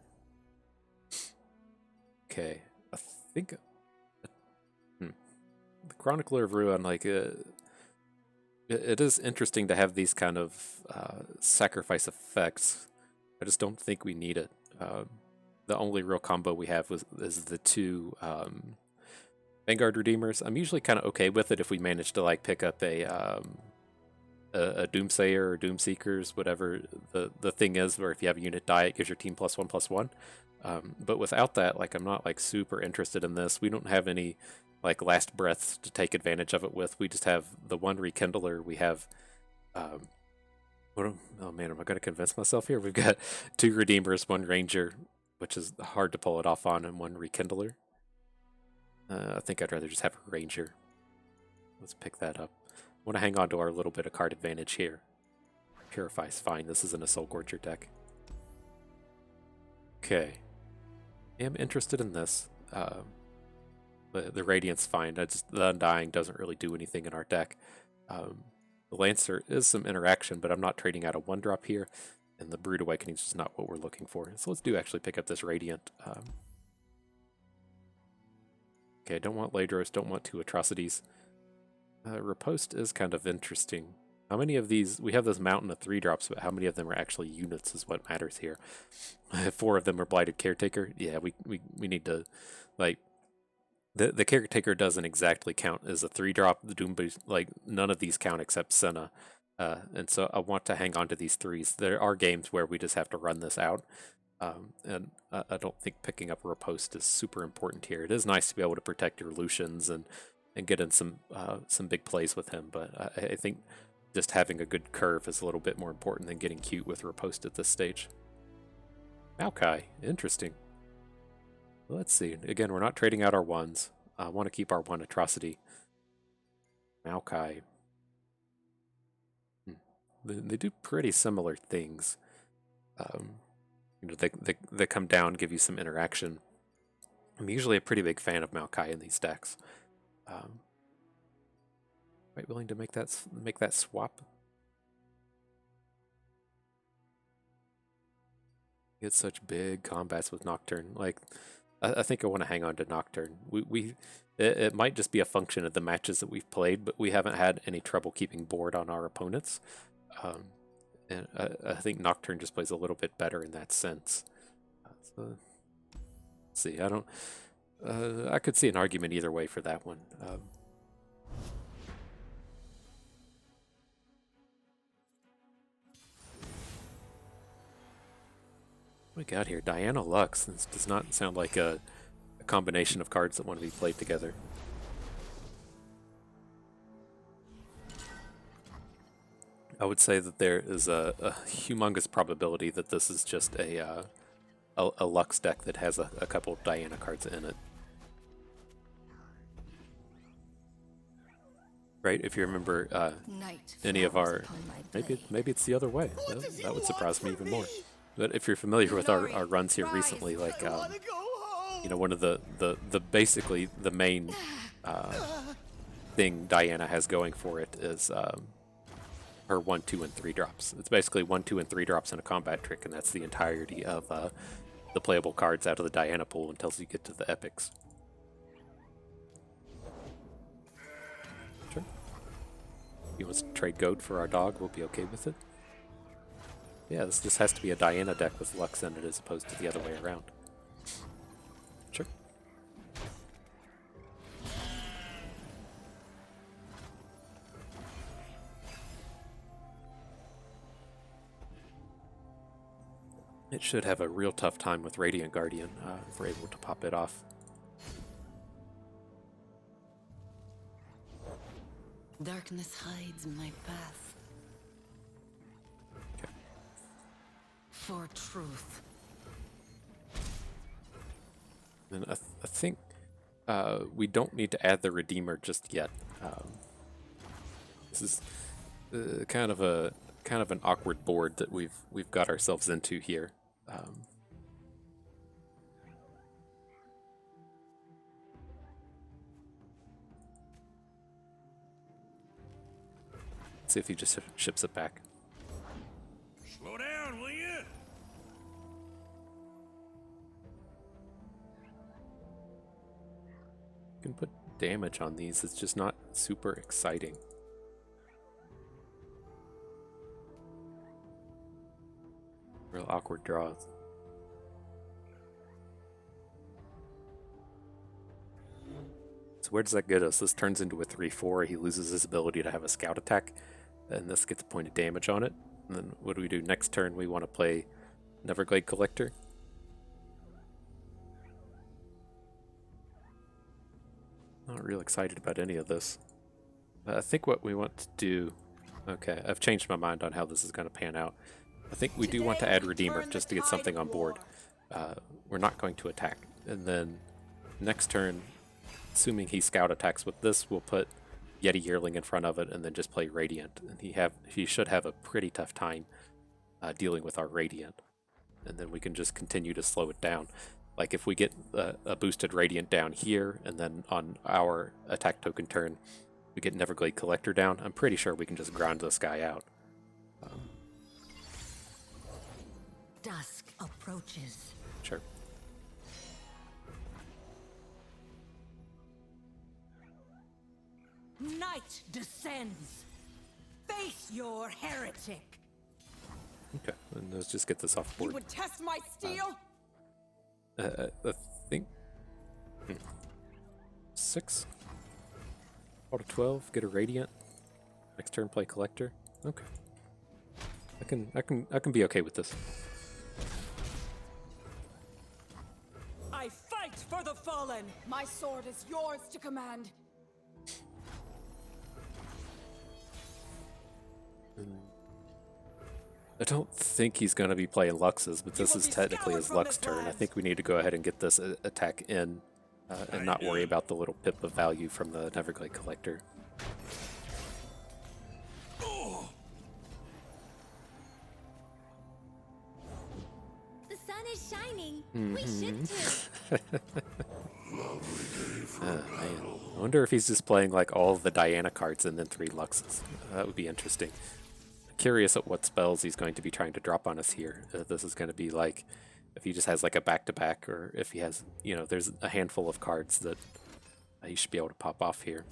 [SPEAKER 1] Okay. I think the Chronicler of Ruin, like it is interesting to have these kind of sacrifice effects. I just don't think we need it. The only real combo we have is the 2 Vanguard Redeemers. I'm usually kind of okay with it if we manage to like pick up a Doomsayer or Doomseekers, whatever the thing is, where if you have a unit die, it gives your team +1/+1. But without that, like, I'm not like super interested in this. We don't have any like last breaths to take advantage of it with. We just have the 1 Rekindler. We have oh man, am I going to convince myself here? We've got 2 Redeemers, 1 Ranger, which is hard to pull it off on, and 1 Rekindler. I think I'd rather just have a Ranger. Let's pick that up. I want to hang on to our little bit of card advantage here. Purify's fine. This isn't a Soul Gorger deck. Okay. I am interested in this. The Radiant's fine. The Undying doesn't really do anything in our deck. The Lancer is some interaction, but I'm not trading out a 1-drop here, and the Brood Awakening is just not what we're looking for. So let's do actually pick up this Radiant. Okay, don't want Ladros, don't want 2 Atrocities. Riposte is kind of interesting. How many of these, we have this mountain of 3-drops, but how many of them are actually units is what matters here. 4 of them are Blighted Caretaker. Yeah, we need to, like, the Caretaker doesn't exactly count as a 3-drop. The Doom Boost, like, none of these count except Senna. And so I want to hang on to these 3s. There are games where we just have to run this out. And I don't think picking up Riposte is super important here. It is nice to be able to protect your Lucians and get in some big plays with him, but I think just having a good curve is a little bit more important than getting cute with Riposte at this stage. Maokai, interesting. Let's see. Again, we're not trading out our 1s. I want to keep our 1 Atrocity. Maokai. They do pretty similar things. You know, they come down, give you some interaction. I'm usually a pretty big fan of Maokai in these decks. Quite willing to make that swap. Get such big combats with Nocturne. Like, I think I want to hang on to Nocturne. It might just be a function of the matches that we've played, but we haven't had any trouble keeping board on our opponents. And I think Nocturne just plays a little bit better in that sense. So, let's see, I could see an argument either way for that one. What we got here? Diana Lux. This does not sound like a combination of cards that want to be played together. I would say that there is a humongous probability that this is just a Lux deck that has a couple of Diana cards in it. Right? If you remember any of our... Maybe it's the other way. That would surprise me even more. But if you're familiar with our runs here recently, like, you know, one of the basically the main thing Diana has going for it is her 1, 2, and 3 drops. It's basically 1, 2, and 3 drops in a combat trick, and that's the entirety of the playable cards out of the Diana pool until you get to the epics. Sure. You want to trade Goat for our dog? We'll be okay with it. Yeah, this has to be a Diana deck with Lux in it as opposed to the other way around. Sure. It should have a real tough time with Radiant Guardian if we're able to pop it off.
[SPEAKER 5] Darkness hides my path. For truth.
[SPEAKER 1] And I think we don't need to add the Redeemer just yet. This is kind of an awkward board that we've got ourselves into here. Let's see if he just ships it back.
[SPEAKER 2] Slow down, will you?
[SPEAKER 1] You can put damage on these, it's just not super exciting. Real awkward draws. So where does that get us? This turns into a 3/4. He loses his ability to have a scout attack, and this gets a point of damage on it. And then what do we do next turn? We want to play Neverglade Collector. Not real excited about any of this. I think what we want to do... Okay, I've changed my mind on how this is going to pan out. I think we do want to add Redeemer just to get something on board. We're not going to attack. And then next turn, assuming he scout attacks with this, we'll put Yeti Yearling in front of it and then just play Radiant. And he should have a pretty tough time dealing with our Radiant. And then we can just continue to slow it down. Like if we get a boosted Radiant down here, and then on our attack token turn, we get Neverglade Collector down, I'm pretty sure we can just grind this guy out.
[SPEAKER 5] Dusk approaches.
[SPEAKER 1] Sure.
[SPEAKER 5] Night descends. Face your heretic.
[SPEAKER 1] Okay, and let's just get this off
[SPEAKER 5] You
[SPEAKER 1] board.
[SPEAKER 5] would test my steel?
[SPEAKER 1] I think 6 out of 12. Get a Radiant. Next turn, play Collector. Okay, I can be okay with this.
[SPEAKER 5] I fight for the fallen. My sword is yours to command.
[SPEAKER 1] I don't think he's going to be playing Luxes, but this is technically his Lux turn. I think we need to go ahead and get this attack in and not worry about the little pip of value from the Neverglade Collector.
[SPEAKER 3] The sun is shining. We should too.
[SPEAKER 1] Man. I wonder if he's just playing like all of the Diana cards and then 3 Luxes. That would be interesting. Curious at what spells he's going to be trying to drop on us here. This is going to be like if he just has like a back-to-back, or if he has, you know, there's a handful of cards that he should be able to pop off here.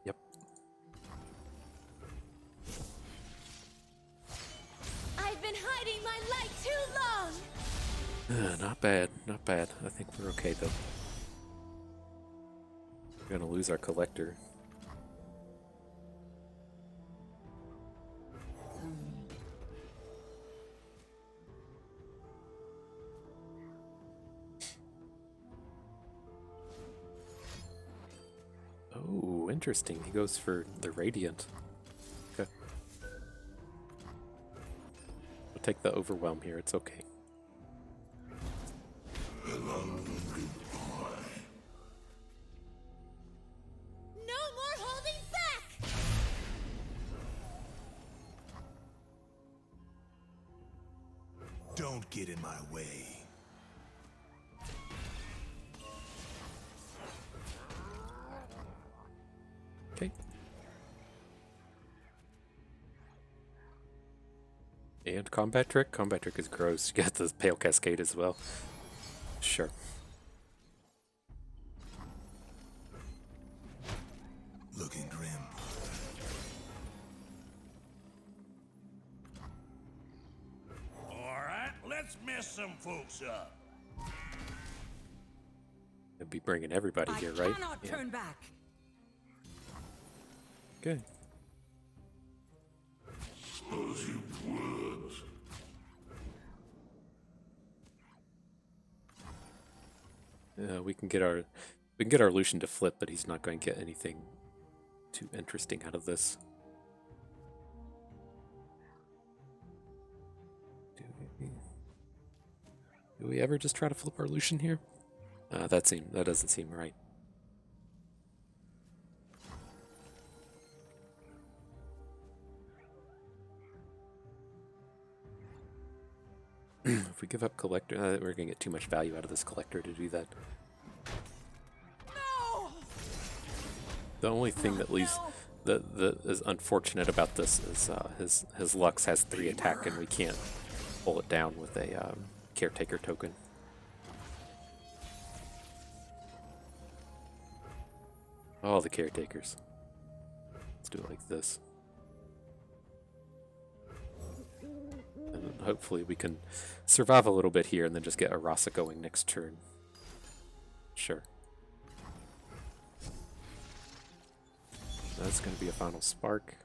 [SPEAKER 1] Yep.
[SPEAKER 3] I've been hiding my light too long.
[SPEAKER 1] Not bad, not bad. I think we're okay though. We're gonna lose our Collector. Oh, interesting. He goes for the Radiant. Okay. We'll take the Overwhelm here. It's okay.
[SPEAKER 3] No more holding back.
[SPEAKER 8] Don't get in my way.
[SPEAKER 1] Okay. And Combat Trick? Combat Trick is gross. You got the Pale Cascade as well. Sure.
[SPEAKER 8] Looking grim.
[SPEAKER 2] Alright, let's mess some folks up.
[SPEAKER 1] I'll be bringing everybody here, right?
[SPEAKER 5] I cannot turn back.
[SPEAKER 1] Okay. We can get our Lucian to flip, but he's not going to get anything too interesting out of this. Do we ever just try to flip our Lucian here? That doesn't seem right. If we give up Collector, we're gonna get too much value out of this Collector to do that.
[SPEAKER 5] No!
[SPEAKER 1] The only thing that leaves that is unfortunate about this is his Lux has 3 attack, and we can't pull it down with a Caretaker token. All the Caretakers. Let's do it like this. And hopefully we can survive a little bit here and then just get a Rasa going next turn. Sure. That's going to be a final spark.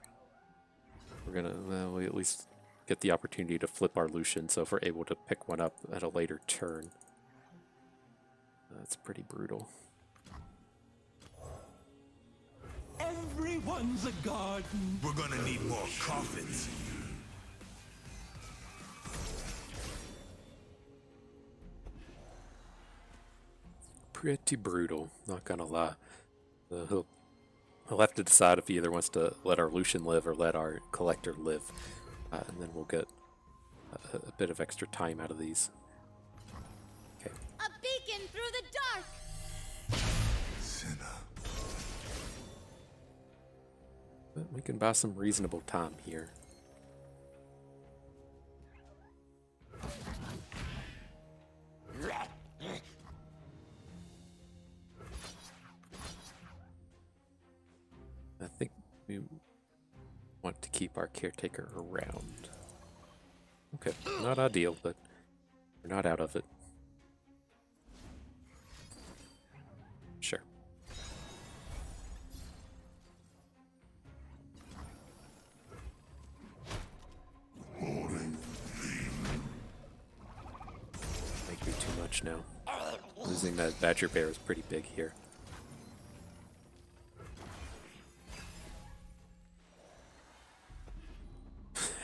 [SPEAKER 1] We're going to we at least get the opportunity to flip our Lucian, so if we're able to pick one up at a later turn. That's pretty brutal.
[SPEAKER 4] Everyone's a garden.
[SPEAKER 8] We're gonna need more coffins.
[SPEAKER 1] Pretty brutal, not gonna lie. He'll have to decide if he either wants to let our Lucian live or let our Collector live. And then we'll get a bit of extra time out of these. Okay.
[SPEAKER 3] A beacon through the dark!
[SPEAKER 8] Sinner.
[SPEAKER 1] But we can buy some reasonable time here. I think we want to keep our caretaker around. Okay, not ideal, but we're not out of it. Sure. Might be too much now. Losing that Badger Bear is pretty big here.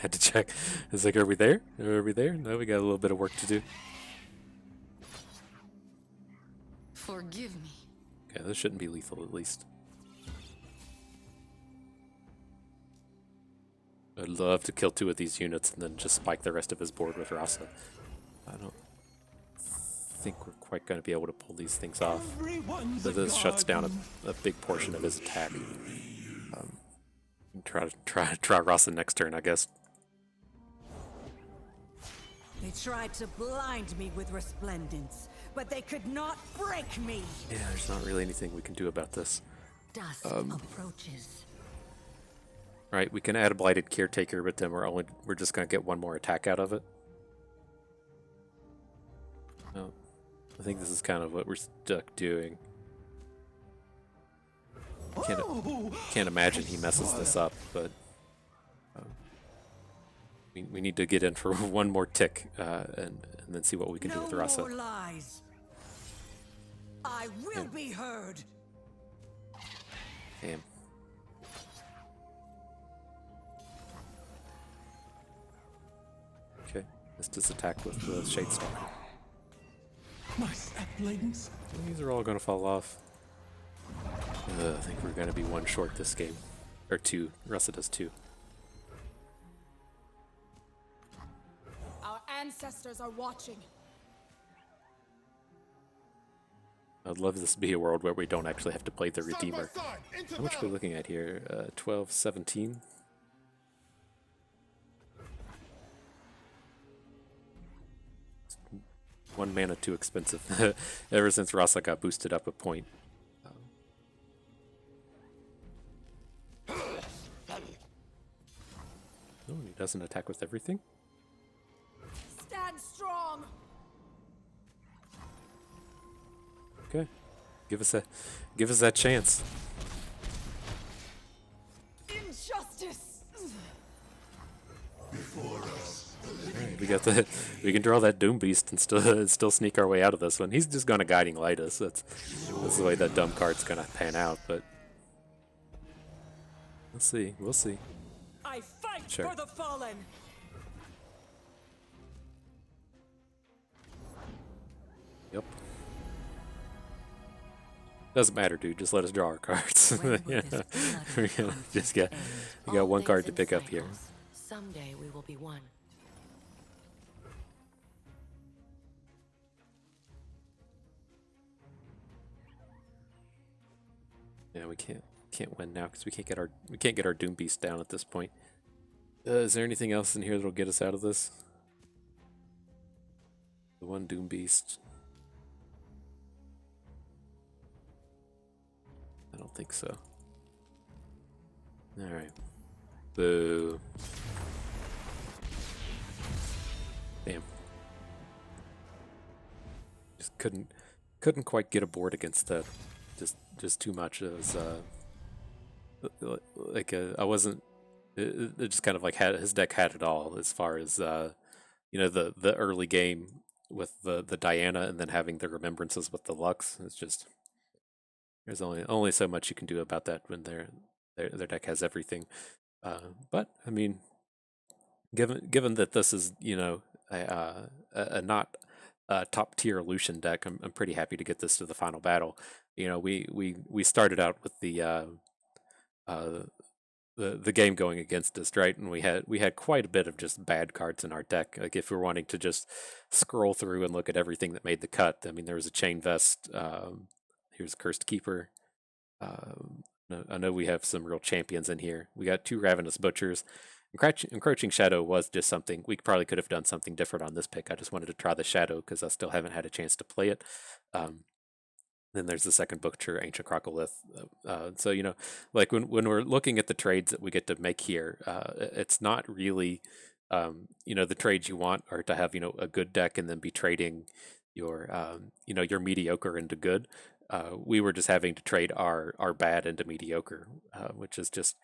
[SPEAKER 1] Had to check. It's like, are we there? Are we there? No, we got a little bit of work to do.
[SPEAKER 9] Forgive me.
[SPEAKER 1] Okay, this shouldn't be lethal at least. I'd love to kill 2 of these units and then just spike the rest of his board with Rasa. I don't think we're quite going to be able to pull these things off. But this shuts down a big portion of his attack. Try Rasa next turn, I guess.
[SPEAKER 5] They tried to blind me with resplendence, but they could not break me.
[SPEAKER 1] Yeah, there's not really anything we can do about this.
[SPEAKER 5] Dusk approaches.
[SPEAKER 1] Right, we can add a blighted caretaker, but then we're just gonna get 1 more attack out of it. No, I think this is kind of what we're stuck doing. Can't imagine he messes this up, but we need to get in for 1 more tick and then see what we can do with Rasa.
[SPEAKER 5] No more lies. I will be heard.
[SPEAKER 1] Damn. Okay, missed his attack with the Shadestalker.
[SPEAKER 4] My saplings.
[SPEAKER 1] These are all going to fall off. I think we're going to be 1 short this game. Or 2. Rasa does 2.
[SPEAKER 5] Our ancestors are watching.
[SPEAKER 1] I'd love this to be a world where we don't actually have to play the Redeemer. How much are we looking at here? 12, 17? One mana too expensive. Ever since Rasa got boosted up a point. Oh, he doesn't attack with everything?
[SPEAKER 5] Stand strong.
[SPEAKER 1] Okay. Give us that chance.
[SPEAKER 5] Injustice.
[SPEAKER 1] Right, we can draw that Doom Beast and still sneak our way out of this one. He's just gonna Guiding Light us. That's the way that dumb card's gonna pan out, but we'll see.
[SPEAKER 5] I fight
[SPEAKER 1] Sure.
[SPEAKER 5] for the fallen.
[SPEAKER 1] Yep. Doesn't matter, dude. Just let us draw our cards. Yeah. We got 1 card to pick up here.
[SPEAKER 9] Someday we will be one.
[SPEAKER 1] Yeah, we can't win now because we can't get our Doom Beast down at this point. Is there anything else in here that'll get us out of this? The 1 Doom Beast. I don't think so. All right. Boo. Damn. Just couldn't quite get aboard against that. Just too much. It was I wasn't. It just kind of like his deck had it all as far as the early game with the Diana and then having the remembrances with the Lux. It's just there's only so much you can do about that when their deck has everything. But I mean, given that this is a not top tier Lucian deck, I'm pretty happy to get this to the final battle. We started out with the the game going against us, right? And we had quite a bit of just bad cards in our deck. Like if we're wanting to just scroll through and look at everything that made the cut, I mean, there was a Chain Vest. Here's Cursed Keeper. I know we have some real champions in here. We got 2 Ravenous Butchers. Encroaching Shadow was just something we probably could have done something different on this pick. I just wanted to try the Shadow because I still haven't had a chance to play it. Then there's the second Butcher, Ancient Crocolith. So like when we're looking at the trades that we get to make here, it's not really the trades you want are to have a good deck and then be trading your your mediocre into good. We were just having to trade our bad into mediocre, which is just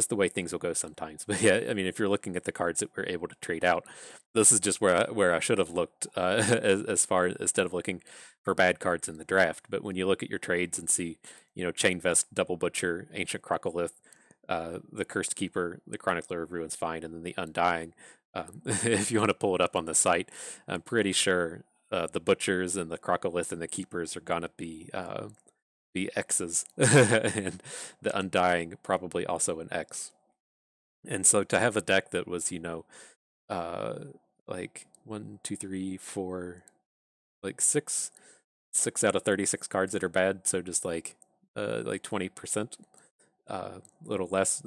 [SPEAKER 1] the way things will go sometimes. But yeah, I mean, if you're looking at the cards that we're able to trade out, this is just where I should have looked as far instead of looking for bad cards in the draft. But when you look at your trades and see, Chain Vest, Double Butcher, Ancient Crocolith, the Cursed Keeper, the Chronicler of Ruins Find, and then the Undying. If you want to pull it up on the site, I'm pretty sure the Butchers and the Crocolith and the Keepers are gonna be X's, and the Undying probably also an X. And so to have a deck that was like 1, 2, 3, 4, like six out of 36 cards that are bad, so just like 20%, a little less.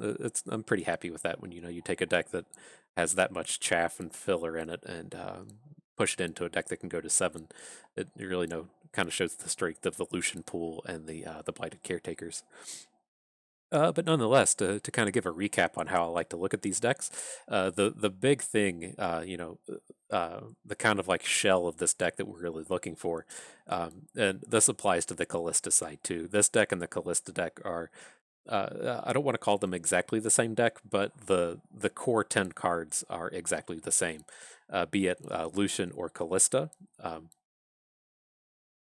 [SPEAKER 1] I'm pretty happy with that when you take a deck that has that much chaff and filler in it and push it into a deck that can go to 7. It really kind of shows the strength of the Lucian pool and the Blighted Caretakers. But nonetheless, to kind of give a recap on how I like to look at these decks, the big thing, the kind of like shell of this deck that we're really looking for, and this applies to the Callista side too. This deck and the Callista deck are, I don't want to call them exactly the same deck, but the core 10 cards are exactly the same, be it Lucian or Callista,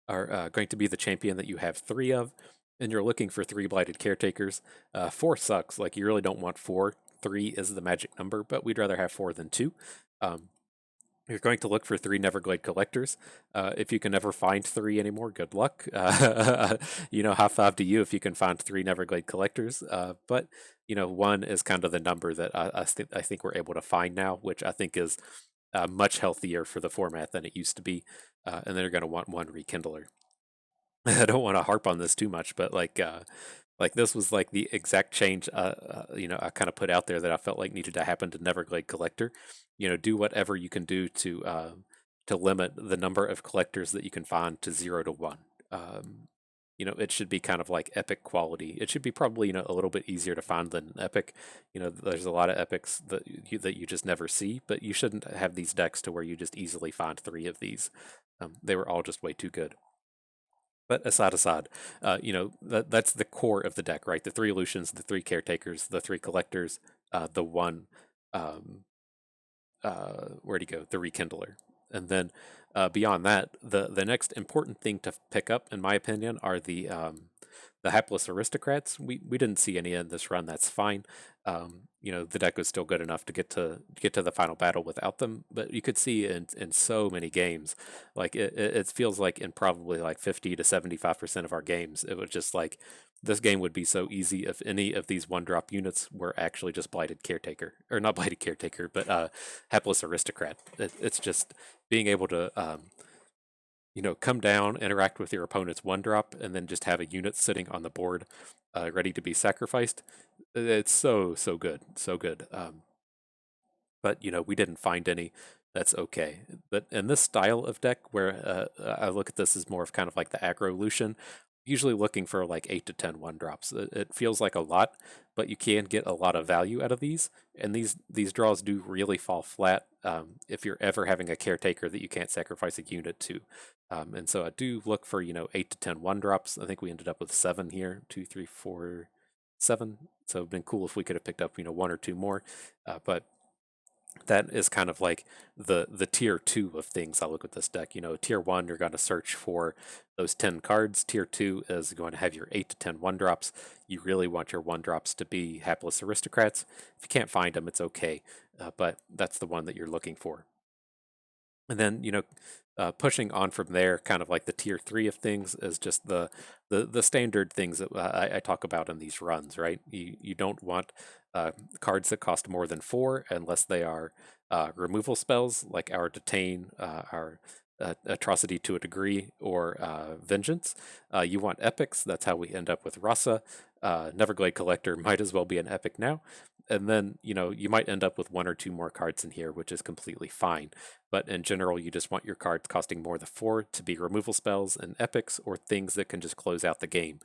[SPEAKER 1] are going to be the champion that you have 3 of, and you're looking for 3 Blighted Caretakers. 4 sucks, like you really don't want 4. 3 is the magic number, but we'd rather have 4 than 2. You're going to look for 3 Neverglade Collectors. If you can never find 3 anymore, good luck. High five to you if you can find 3 Neverglade Collectors. But 1 is kind of the number that I think we're able to find now, which I think is much healthier for the format than it used to be. And then you're going to want 1 Rekindler. I don't want to harp on this too much, but like this was like the exact change I kind of put out there that I felt like needed to happen to Neverglade Collector. Do whatever you can do to limit the number of collectors that you can find to 0 to 1. It should be kind of like epic quality. It should be probably a little bit easier to find than epic. There's a lot of epics that you just never see, but you shouldn't have these decks to where you just easily find 3 of these. They were all just way too good. But aside, that's the core of the deck, right? The 3 Lucians, the 3 Caretakers, the 3 Collectors, the 1, where'd he go? The Rekindler. And then beyond that, the next important thing to pick up, in my opinion, are the Hapless Aristocrats. We didn't see any in this run. That's fine. The deck was still good enough to get to the final battle without them. But you could see in so many games, like it feels like in probably like 50 to 75% of our games, it was just like this game would be so easy if any of these 1-drop units were actually just Blighted Caretaker, or not Blighted Caretaker, but Hapless Aristocrat. It's just being able to come down, interact with your opponent's 1-drop, and then just have a unit sitting on the board ready to be sacrificed. It's so good, so good. But we didn't find any. That's okay. But in this style of deck, where I look at this as more of kind of like the aggro Lucian, usually looking for like 8 to 10 1-drops. It feels like a lot, but you can get a lot of value out of these. And these draws do really fall flat if you're ever having a caretaker that you can't sacrifice a unit to. And so I do look for 8 to 10 1-drops. I think we ended up with 7 here. 2, 3, 4, 7. So it'd been cool if we could have picked up 1 or 2 more. But that is kind of like the tier 2 of things I look at this deck. Tier 1, you're going to search for those 10 cards. Tier 2 is going to have your 8 to 10 1-drops. You really want your 1-drops to be Hapless Aristocrats. If you can't find them, it's okay. But that's the one that you're looking for. And then, pushing on from there, kind of like the tier 3 of things, is just the standard things that I talk about in these runs, right? You don't want cards that cost more than 4 unless they are removal spells like our Detain, our Atrocity to a Degree, or Vengeance. You want epics. That's how we end up with Rasa. Neverglade Collector might as well be an epic now. And then, you might end up with 1 or 2 more cards in here, which is completely fine. But in general, you just want your cards costing more than 4 to be removal spells and epics, or things that can just close out the game.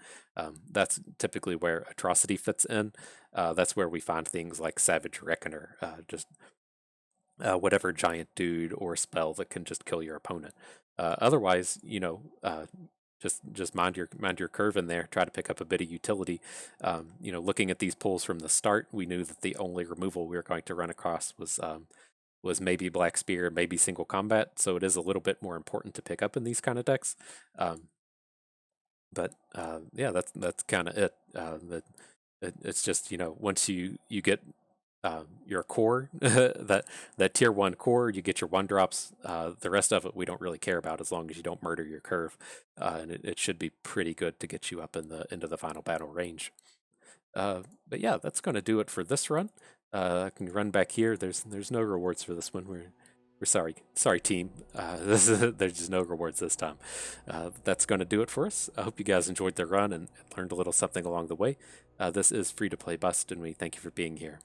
[SPEAKER 1] That's typically where Atrocity fits in. That's where we find things like Savage Reckoner, just whatever giant dude or spell that can just kill your opponent. Otherwise, just mind your curve in there. Try to pick up a bit of utility. Looking at these pulls from the start, we knew that the only removal we were going to run across was maybe Black Spear, maybe single combat. So it is a little bit more important to pick up in these kind of decks. But yeah, that's kind of it. It's just once you get your core, that tier 1 core, you get your 1-drops. The rest of it we don't really care about as long as you don't murder your curve, and it should be pretty good to get you up into the final battle range. But yeah, that's going to do it for this run. I can run back here. There's no rewards for this one. We're sorry team. There's just no rewards this time. That's going to do it for us. I hope you guys enjoyed the run and learned a little something along the way. This is Free to Play Bust, and we thank you for being here.